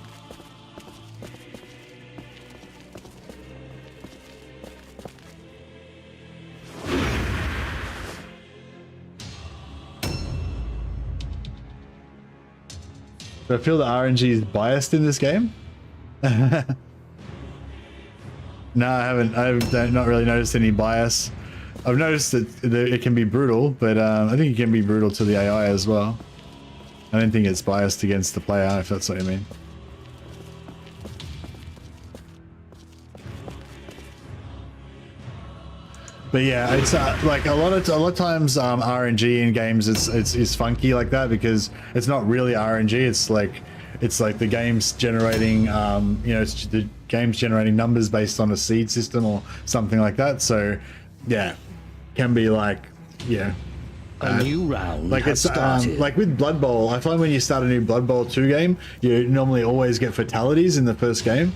Do I feel the RNG is biased in this game? No, I haven't. I've not really noticed any bias. I've noticed that it can be brutal, but I think it can be brutal to the AI as well. I don't think it's biased against the player, if that's what you mean. But yeah, it's like a lot of times RNG in games it's funky like that because it's not really RNG. It's like the game's generating it's the game's generating numbers based on a seed system or something like that. So yeah, can be like a new round. Like it's like with Blood Bowl. I find when you start a new Blood Bowl 2 game, you normally always get fatalities in the first game,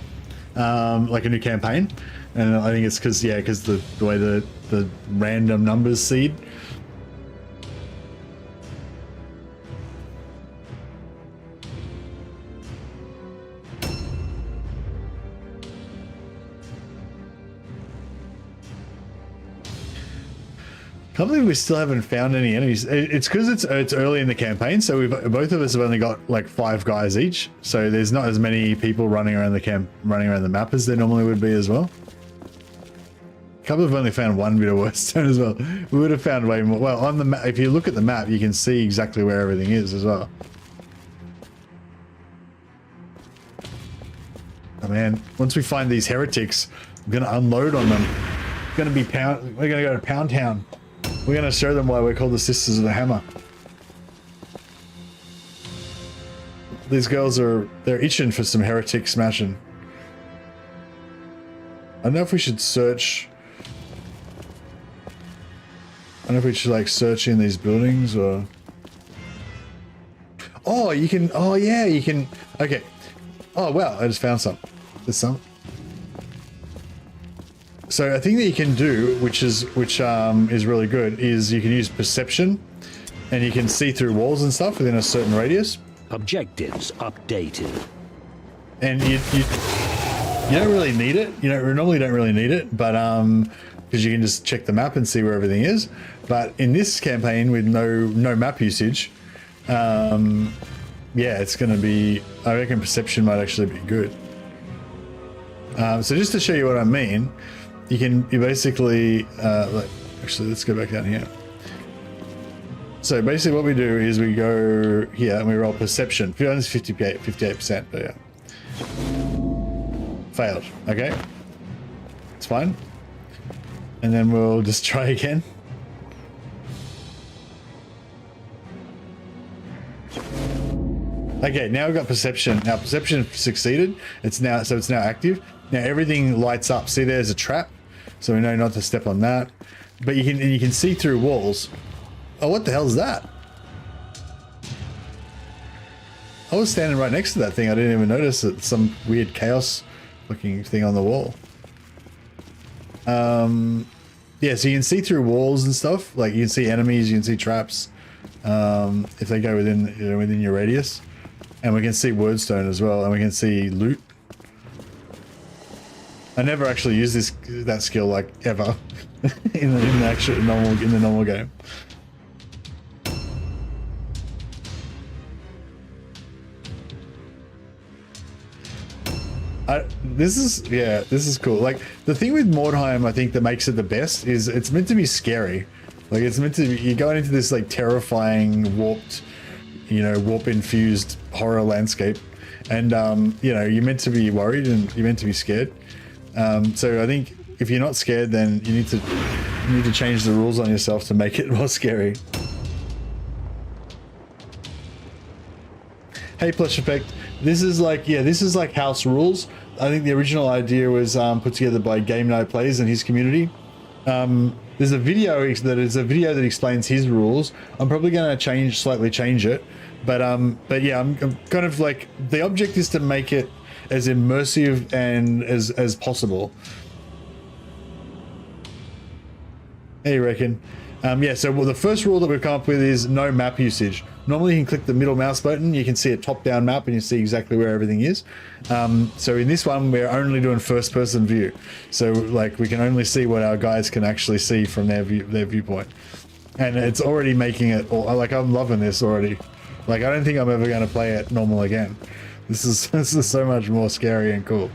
like a new campaign. And I think it's because the way the random numbers seed. I can't believe we still haven't found any enemies. It's because it's early in the campaign, so both of us have only got like 5 guys each. So there's not as many people running around the map as there normally would be as well. A couple have only found 1 bit of wordstone as well. We would have found way more. Well, on the map, if you look at the map, you can see exactly where everything is as well. Oh man, once we find these heretics, I'm gonna unload on them. We're gonna go to Pound Town. We're gonna show them why we're called the Sisters of the Hammer. These girls they're itching for some heretic smashing. I don't know if we should search. I don't know if we should like search in these buildings or. Oh, you can. Oh yeah, you can. Okay. Oh wow, I just found some. There's some. So a thing that you can do, which is really good, is you can use perception, and you can see through walls and stuff within a certain radius. Objectives updated. And you don't really need it. You normally don't really need it, but because you can just check the map and see where everything is. But in this campaign with no map usage, yeah, it's going to be. I reckon perception might actually be good. So just to show you what I mean. You basically, actually, let's go back down here. So basically what we do is we go here and we roll perception. It's 58%, but yeah. Failed, okay. It's fine. And then we'll just try again. Okay, now we've got perception. Now perception succeeded. It's now active. Now everything lights up. See, there's a trap. So we know not to step on that, but you can see through walls. Oh, what the hell is that? I was standing right next to that thing. I didn't even notice it. Some weird chaos looking thing on the wall. Yeah, so you can see through walls and stuff. Like you can see enemies, you can see traps. If they go within your radius. And we can see wordstone as well, and we can see loot. I never actually use that skill like ever in the normal game. This is cool. Like the thing with Mordheim, I think that makes it the best is it's meant to be scary. Like it's meant to be, you're going into this like terrifying warped, you know, warp infused horror landscape, and you know, you're meant to be worried and you're meant to be scared. So I think if you're not scared, then you need to change the rules on yourself to make it more scary. Hey, Plush Effect. This is like house rules. I think the original idea was put together by Gameknightplays and his community. There's a video that explains his rules. I'm probably going to slightly change it, but yeah, I'm kind of like, the object is to make it as immersive and as possible. Hey, you reckon? Yeah, so the first rule that we've come up with is no map usage. Normally you can click the middle mouse button, you can see a top-down map and you see exactly where everything is. So in this one, we're only doing first-person view. So like we can only see what our guys can actually see from their viewpoint. And it's already making it, like I'm loving this already. Like I don't think I'm ever going to play it normal again. This is so much more scary and cool.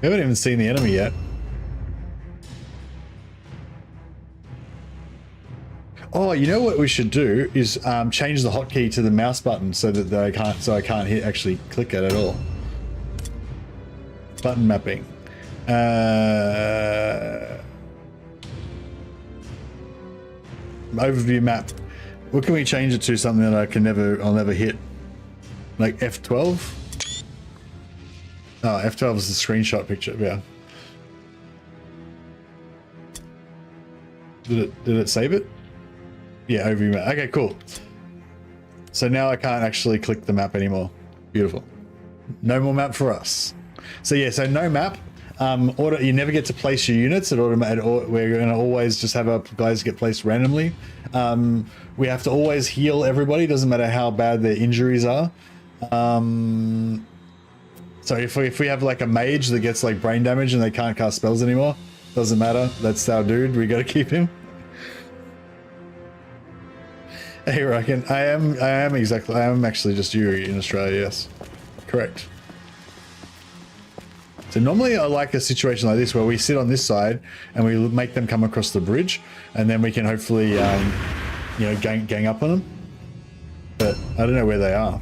We haven't even seen the enemy yet. Oh, you know what we should do is change the hotkey to the mouse button so that I can't actually click it at all. Button mapping. Overview map. What can we change it to? Something that I'll never hit. Like F12. Oh, F12 is the screenshot picture, yeah. Did it save it? Yeah, overview map. Okay, cool. So now I can't actually click the map anymore. Beautiful. No more map for us. So yeah, so no map. You never get to place your units. We're going to always just have our guys get placed randomly. We have to always heal everybody. Doesn't matter how bad their injuries are. So if we have like a mage that gets like brain damage and they can't cast spells anymore, doesn't matter. That's our dude. We got to keep him. Hey, reckon I am actually just you in Australia. Yes, correct. So normally I like a situation like this where we sit on this side and we make them come across the bridge, and then we can hopefully, you know, gang up on them. But I don't know where they are.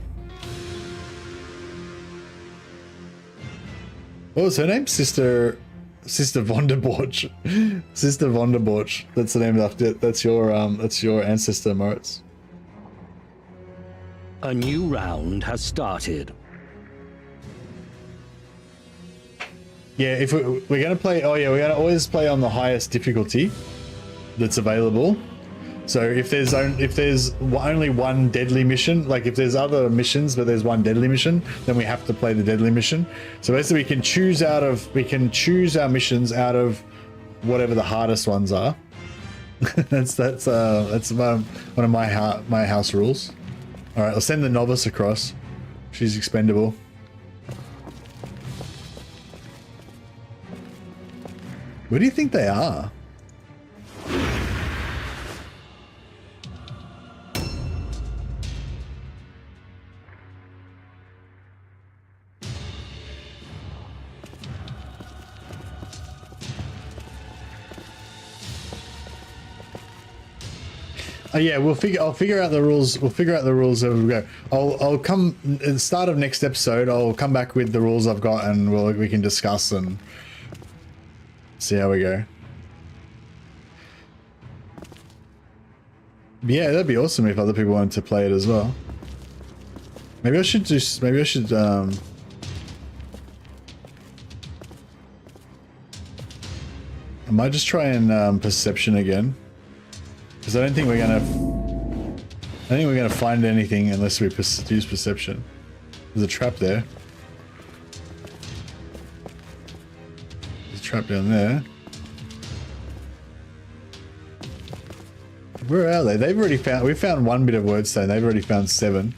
What was her name? Sister Vonderborch. Sister Vonderborch. That's the name of it. That's your ancestor, Moritz. A new round has started. Yeah, if we're going to play, we're going to always play on the highest difficulty that's available. So if there's only one deadly mission, like if there's other missions but there's one deadly mission, then we have to play the deadly mission. So basically we can choose our missions out of whatever the hardest ones are. that's one of my house rules. All right, I'll send the novice across. She's expendable. Where do you think they are? Yeah, I'll figure out the rules. We'll figure out the rules as we go. I'll come at the start of next episode. I'll come back with the rules I've got, and we can discuss and see how we go. Yeah, that'd be awesome if other people wanted to play it as well. Maybe I should I might just try and perception again. Because I don't think we're gonna find anything unless we use perception. There's a trap there. trap down there. Where are they? They've already found... We found one bit of wordstone. They've already found 7.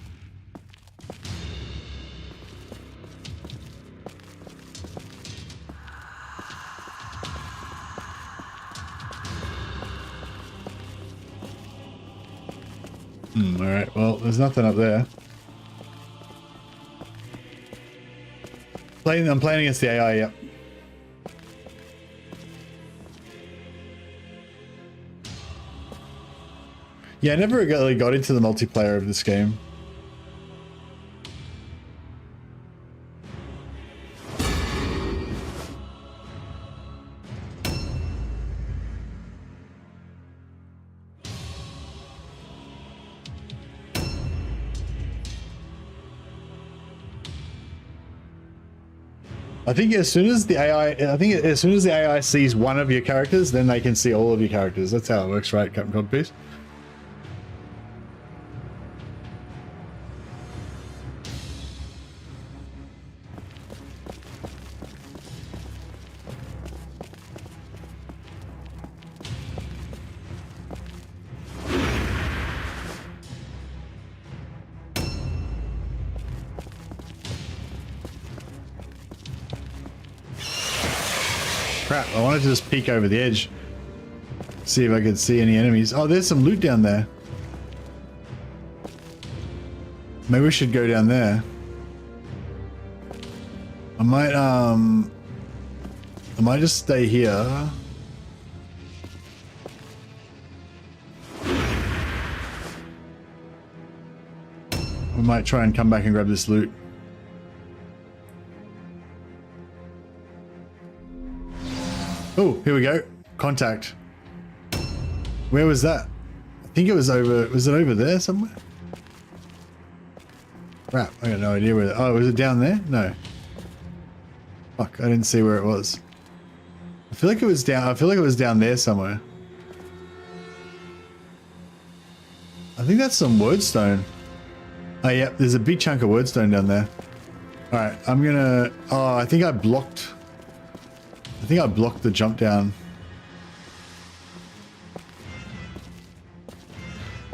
Alright, well, there's nothing up there. I'm playing against the AI, yep. Yeah, I never really got into the multiplayer of this game. I think as soon as the AI sees one of your characters, then they can see all of your characters. That's how it works, right, Captain Codpiece? Crap, I wanted to just peek over the edge. See if I could see any enemies. Oh, there's some loot down there. Maybe we should go down there. I might just stay here. We might try and come back and grab this loot. Oh, here we go. Contact. Where was that? I think it was over... Was it over there somewhere? Crap, I got no idea where... Oh, was it down there? No. Fuck, I didn't see where it was. I feel like it was down... I feel like it was down there somewhere. I think that's some wordstone. Oh, yeah, there's a big chunk of wordstone down there. Alright, I'm gonna... Oh, I think I blocked the jump down.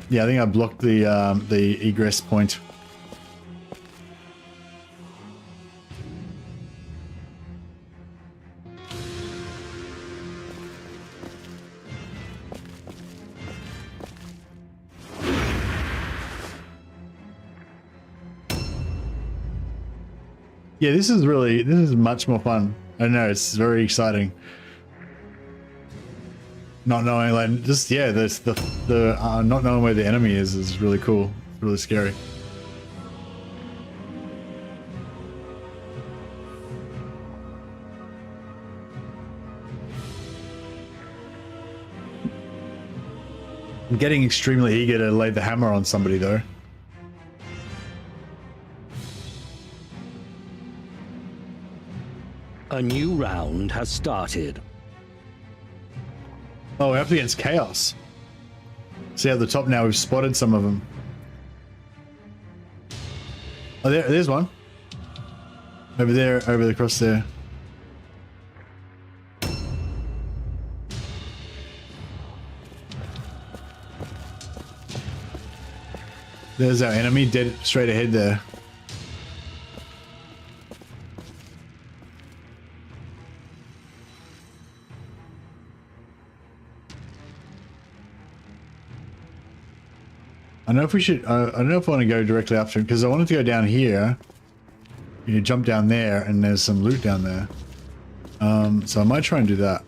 Yeah, I think I blocked the egress point. Yeah, this is much more fun. I know, it's very exciting. Not knowing, like, just, yeah, not knowing where the enemy is really cool. It's really scary. I'm getting extremely eager to lay the hammer on somebody, though. A new round has started. Oh, we're up against Chaos. See at the top now, we've spotted some of them. Oh, there's one. Over there, across there. There's our enemy, dead straight ahead there. I don't know if we should, I don't know if I want to go directly after him, because I wanted to go down here. You jump down there, and there's some loot down there. So I might try and do that.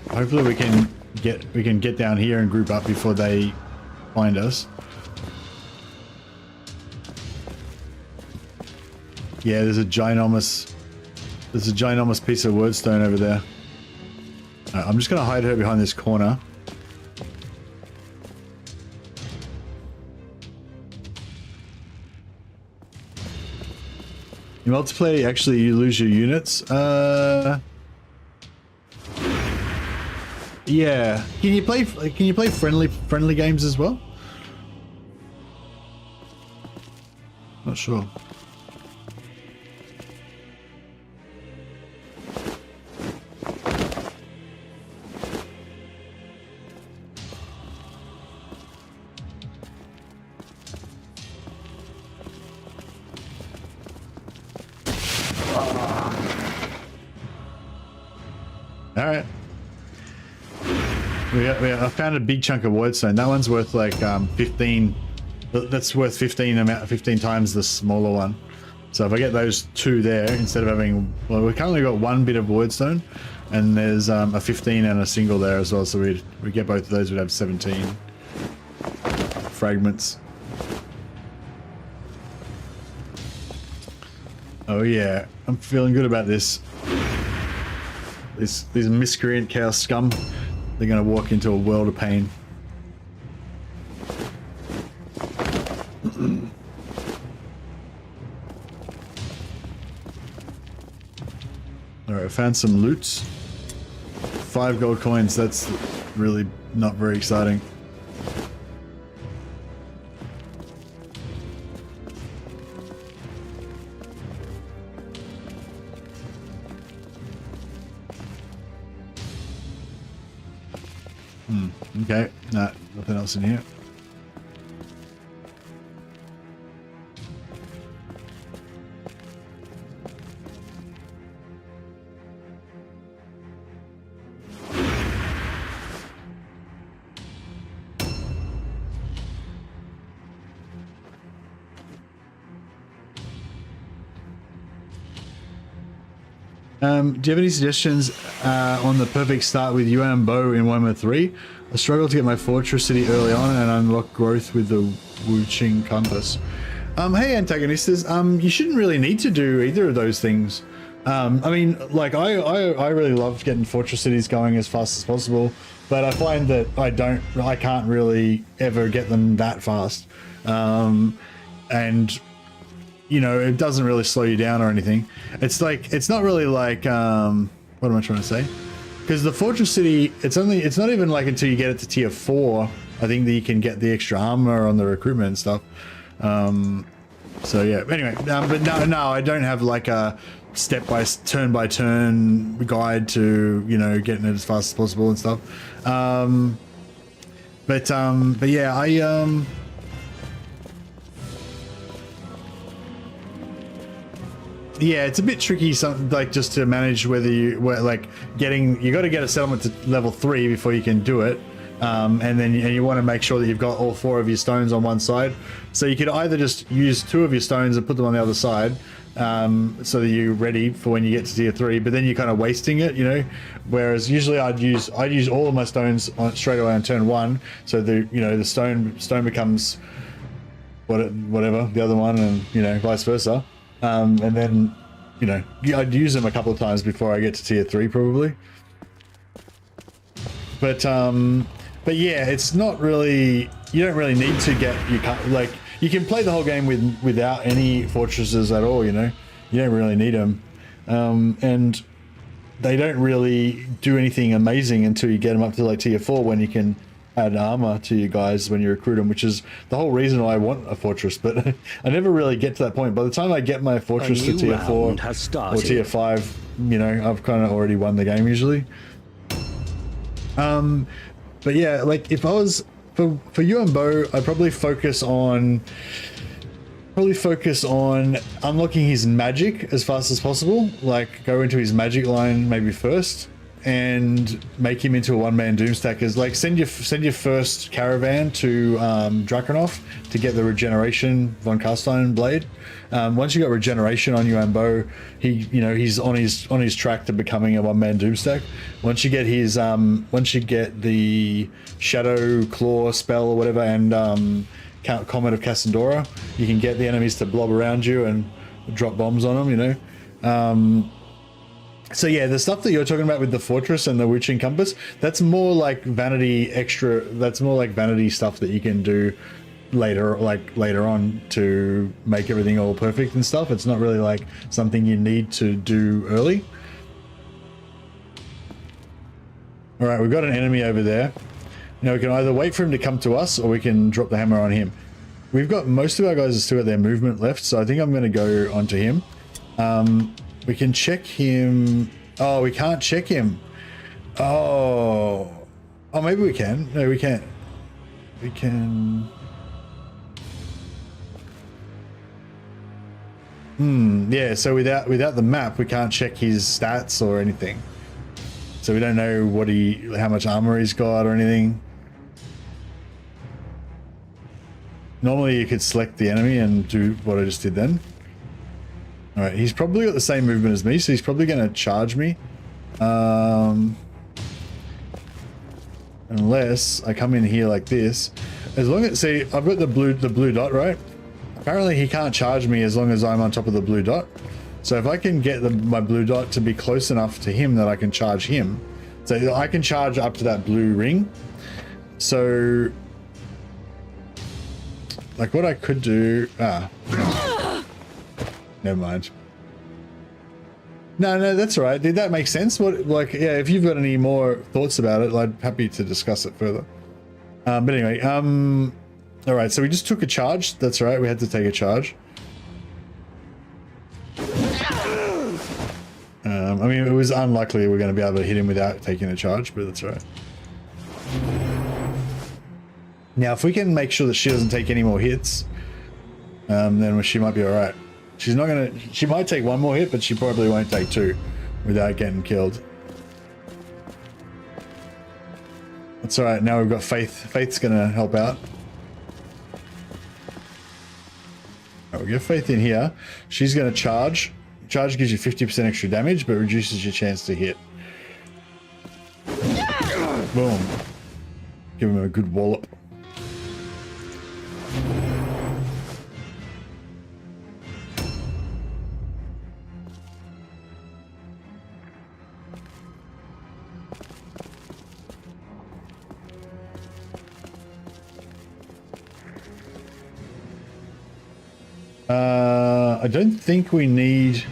Hopefully we can get down here and group up before they find us. Yeah, there's a ginormous piece of wordstone over there. I'm just gonna hide her behind this corner. In multiplayer, actually, you lose your units. Yeah. Can you play friendly games as well? Not sure. All right. I found a big chunk of wordstone. That one's worth like 15. That's worth 15 times the smaller one. So if I get those two there, instead of having, well, we've currently got one bit of wordstone, and there's a 15 and a single there as well. So we get both of those, we'd have 17 fragments. Oh yeah, I'm feeling good about this. These miscreant chaos scum, they're gonna walk into a world of pain. Alright, I found some loot. 5 gold coins, that's really not very exciting. Okay, nah, nothing else in here. Do you have any suggestions on the perfect start with Yuan Bow in Warhammer 3? I struggled to get my fortress city early on and unlock growth with the Wuching compass. Hey antagonistas, you shouldn't really need to do either of those things. I mean, like I really love getting fortress cities going as fast as possible, but I find that I can't really ever get them that fast. And you know, it doesn't really slow you down or anything. It's like, it's not really like, what am I trying to say? Because the fortress city, it's not even like until you get it to tier 4, I think that you can get the extra armor on the recruitment and stuff. So yeah, anyway, but no, I don't have like a turn by turn guide to, you know, getting it as fast as possible and stuff. But yeah, yeah, it's a bit tricky, like just to manage whether you got to get a settlement to level 3 before you can do it, and you want to make sure that you've got all 4 of your stones on one side. So you could either just use 2 of your stones and put them on the other side, so that you're ready for when you get to tier 3. But then you're kind of wasting it, you know. Whereas usually I'd use all of my stones straight away on turn 1, so the stone becomes whatever the other one, and you know, vice versa. And then, you know, I'd use them a couple of times before I get to tier 3 probably. But yeah, it's not really, you don't really need to get, you can play the whole game without any fortresses at all, you know. You don't really need them. And they don't really do anything amazing until you get them up to like tier 4, when you can add armor to you guys when you recruit them, which is the whole reason why I want a fortress. But I never really get to that point. By the time I get my fortress to tier 4 or tier 5, you know, I've kind of already won the game usually. But yeah, like if I was for Yuan Bo, I'd probably focus on unlocking his magic as fast as possible. Like go into his magic line maybe first, and make him into a one-man doomstackers. Like send your first caravan to Drakenhof to get the regeneration von Carstein blade. Once you got regeneration on Yuan Bo, he's on his track to becoming a one-man doomstack. Once you get his once you get the Shadow Claw spell or whatever, and Comet of Cassandora, you can get the enemies to blob around you and drop bombs on them, you know. So yeah, the stuff that you're talking about with the fortress and the witching compass, that's more like vanity that's more like vanity stuff that you can do later on to make everything all perfect and stuff. It's not really like something you need to do early. All right, we've got an enemy over there. Now we can either wait for him to come to us, or we can drop the hammer on him. We've got most of our guys still got their movement left, so I think I'm going to go onto him. We can check him. Oh, we can't check him. Oh, maybe we can. No, we can't. We can. Yeah. So without the map, we can't check his stats or anything. So we don't know how much armor he's got or anything. Normally you could select the enemy and do what I just did then. Alright, he's probably got the same movement as me, so he's probably going to charge me. Unless I come in here like this. As long as, see, I've got the blue dot, right? Apparently he can't charge me as long as I'm on top of the blue dot. So if I can get my blue dot to be close enough to him that I can charge him. So I can charge up to that blue ring. So like what I could do, never mind. No, that's all right. Did that make sense? What, like, yeah, if you've got any more thoughts about it, I'm happy to discuss it further. But anyway, all right, so we just took a charge. That's right, we had to take a charge. I mean, it was unlikely we're going to be able to hit him without taking a charge, but that's all right. Now, if we can make sure that she doesn't take any more hits, then she might be all right. She's not gonna. She might take one more hit, but she probably won't take two without getting killed. That's all right. Now we've got Faith. Faith's gonna help out. All right, we'll get Faith in here. She's gonna charge. Charge gives you 50% extra damage, but reduces your chance to hit. Boom. Give him a good wallop. I don't think we need...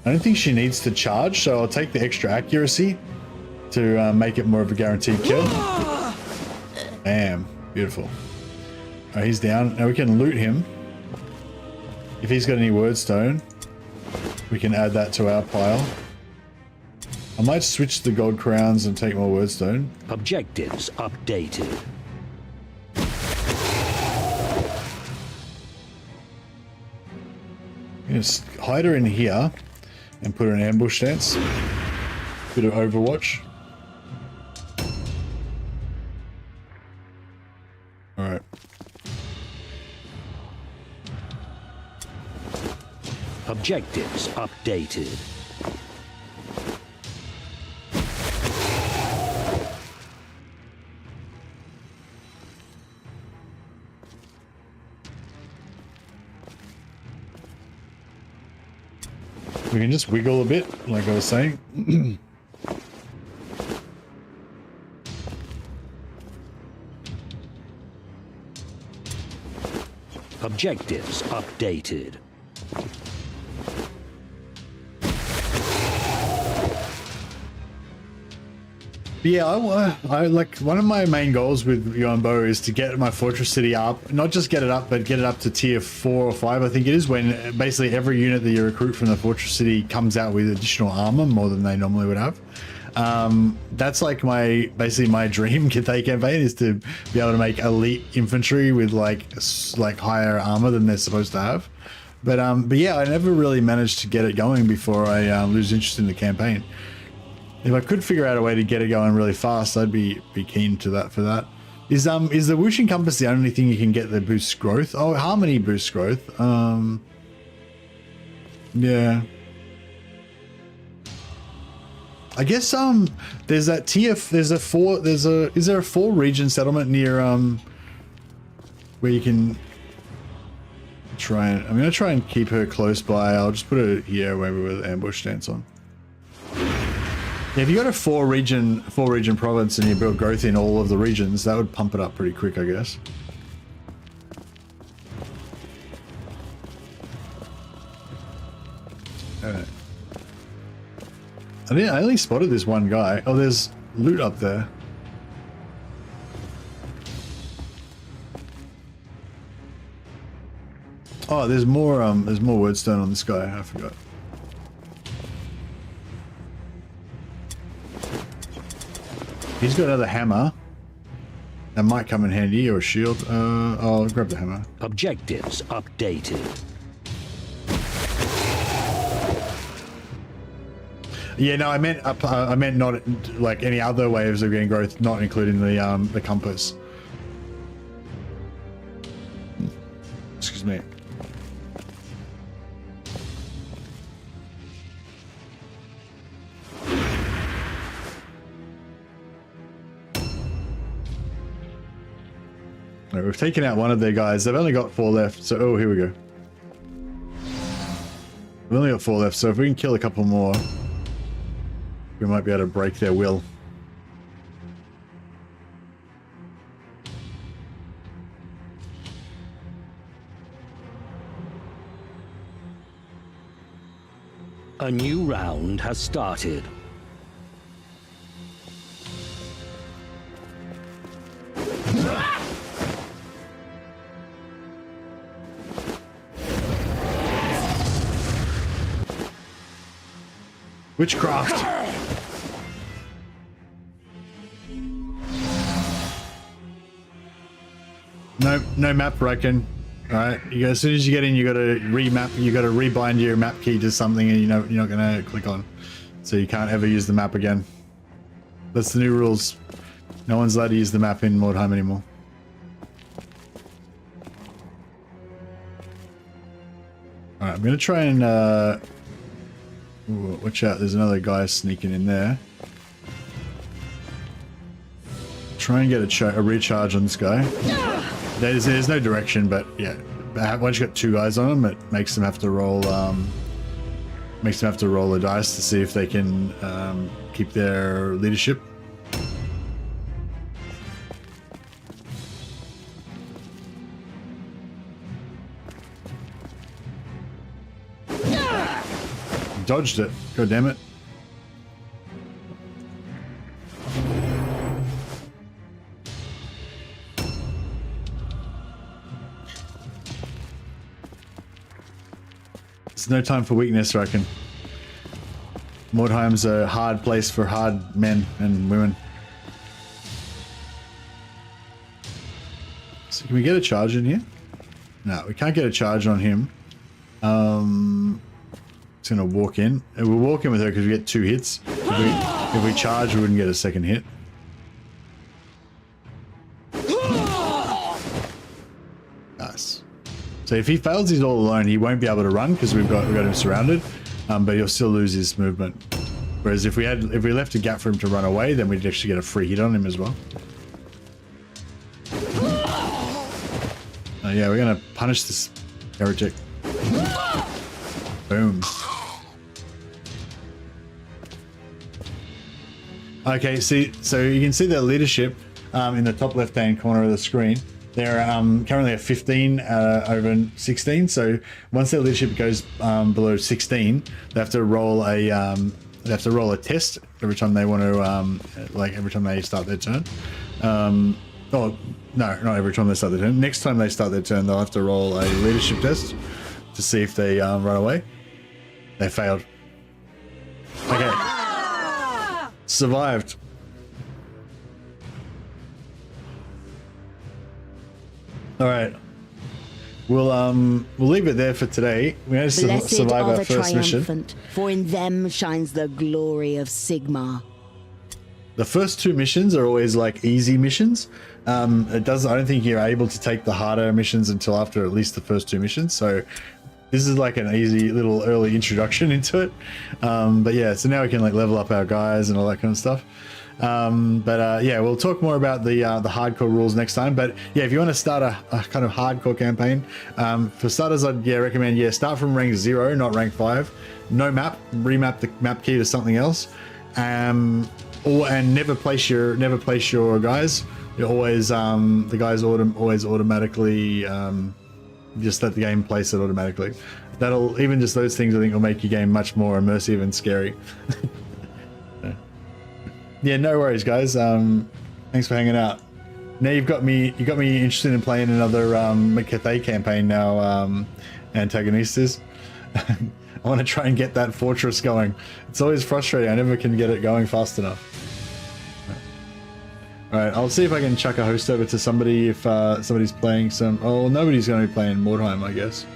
I don't think she needs to charge, so I'll take the extra accuracy to make it more of a guaranteed kill. Bam. Beautiful. Alright, he's down. Now we can loot him. If he's got any wordstone, we can add that to our pile. I might switch the gold crowns and take more wordstone. Objectives updated. Just hide her in here and put her in ambush stance. Bit of Overwatch. Alright. Objectives updated. We can just wiggle a bit, like I was saying. Objectives updated. Yeah, I like, one of my main goals with Yonbo is to get my fortress city up, not just get it up, but get it up to tier 4 or 5, I think it is, when basically every unit that you recruit from the fortress city comes out with additional armor, more than they normally would have. That's like basically my dream Cathay campaign, is to be able to make elite infantry with like higher armor than they're supposed to have. But yeah, I never really managed to get it going before I lose interest in the campaign. If I could figure out a way to get it going really fast, I'd be keen to that for that. Is the whooshing compass the only thing you can get that boosts growth? Oh, harmony boosts growth. Yeah. I guess there's that tier. Is there a 4 region settlement near where you can try and, I'm gonna try and keep her close by. I'll just put her here where we with ambush stance on. Yeah, if you got a 4 region province and you build growth in all of the regions, that would pump it up pretty quick, I guess. Alright. I only spotted this one guy. Oh, there's loot up there. Oh, there's more wordstone on this guy. I forgot. He's got another hammer. That might come in handy, or a shield. I'll grab the hammer. Objectives updated. Yeah, no, I meant not like any other waves of getting growth, not including the compass. Excuse me. Right, we've taken out one of their guys. They've only got 4 left, so oh, here we go. We've only got 4 left, so if we can kill a couple more, we might be able to break their will. A new round has started. Witchcraft. No map broken. All right, as soon as you get in, you got to remap. You got to rebind your map key to something, and you're not going to click on, so you can't ever use the map again. That's the new rules. No one's allowed to use the map in Mordheim anymore. All right, I'm going to try and. Ooh, watch out! There's another guy sneaking in there. Try and get a recharge on this guy. There's no direction, but yeah, once you got 2 guys on them, it makes them have to roll. Makes them have to roll a dice to see if they can keep their leadership. Dodged it. God damn it. There's no time for weakness, I reckon. Mordheim's a hard place for hard men and women. So can we get a charge in here? No, we can't get a charge on him. It's gonna walk in. We'll walk in with her because we get 2 hits. If we charge, we wouldn't get a second hit. Nice. So if he fails, he's all alone. He won't be able to run because we've got him surrounded. But he'll still lose his movement. Whereas if we left a gap for him to run away, then we'd actually get a free hit on him as well. Yeah, we're gonna punish this heretic. Boom. Okay, so you can see their leadership in the top left-hand corner of the screen. They're currently at 15 over 16. So once their leadership goes below 16, they have to roll a test every time they want to, like every time they start their turn. Oh no, not every time they start their turn. Next time they start their turn, they'll have to roll a leadership test to see if they run away. They failed. Okay. Survived. All right. We'll leave it there for today. We had to survive our first mission. For in them shines the glory of Sigmar. The first 2 missions are always like easy missions. I don't think you're able to take the harder missions until after at least the first 2 missions. So this is like an easy little early introduction into it. But yeah, so now we can like level up our guys and all that kind of stuff. Yeah, we'll talk more about the hardcore rules next time. But yeah, if you want to start a kind of hardcore campaign, for starters, I'd recommend start from rank 0, not rank 5. No map, remap the map key to something else, and never place your guys. You always the guys always automatically just let the game place it automatically. That'll even just those things I think will make your game much more immersive and scary. Yeah, no worries, guys. Thanks for hanging out. Now you got me interested in playing another Cathay campaign now. Antagonistas. I want to try and get that fortress going. It's always frustrating. I never can get it going fast enough. All right, I'll see if I can chuck a host over to somebody if somebody's playing some. Oh, nobody's going to be playing Mordheim, I guess.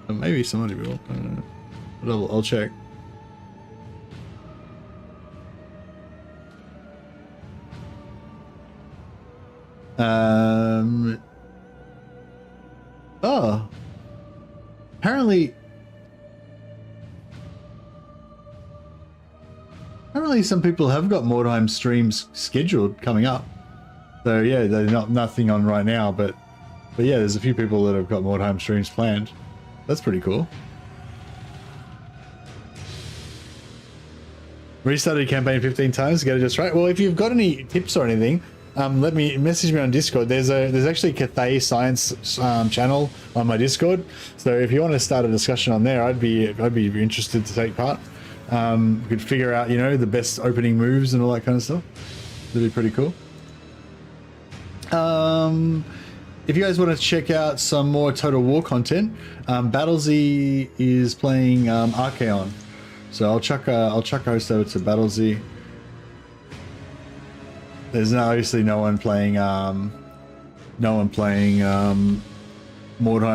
Maybe somebody will. But I'll check. Oh. Apparently some people have got Mordheim streams scheduled coming up. So yeah, they're nothing on right now, but yeah, there's a few people that have got Mordheim streams planned. That's pretty cool. Restarted campaign 15 times to get it just right. Well, if you've got any tips or anything, message me on Discord. There's actually a Cathay Science channel on my Discord. So if you want to start a discussion on there, I'd be interested to take part. We could figure out, the best opening moves and all that kind of stuff. That'd be pretty cool. If you guys want to check out some more Total War content, Battlesy is playing Archaon. So I'll chuck a host over to Battlesy. There's obviously no one playing Mordheim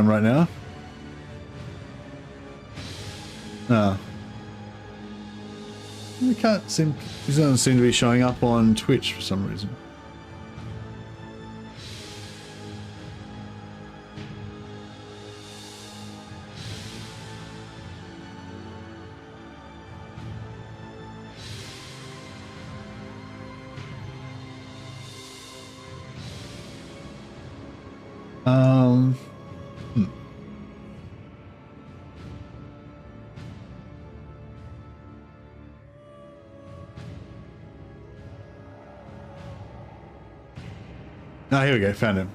right now. No. He doesn't seem to be showing up on Twitch for some reason. Here we go, found him.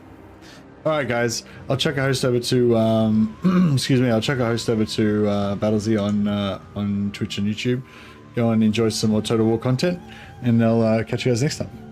Alright guys, I'll chuck a host over to excuse me, I'll chuck a host over to Battlesy on Twitch and YouTube. Go and enjoy some more Total War content, and I'll catch you guys next time.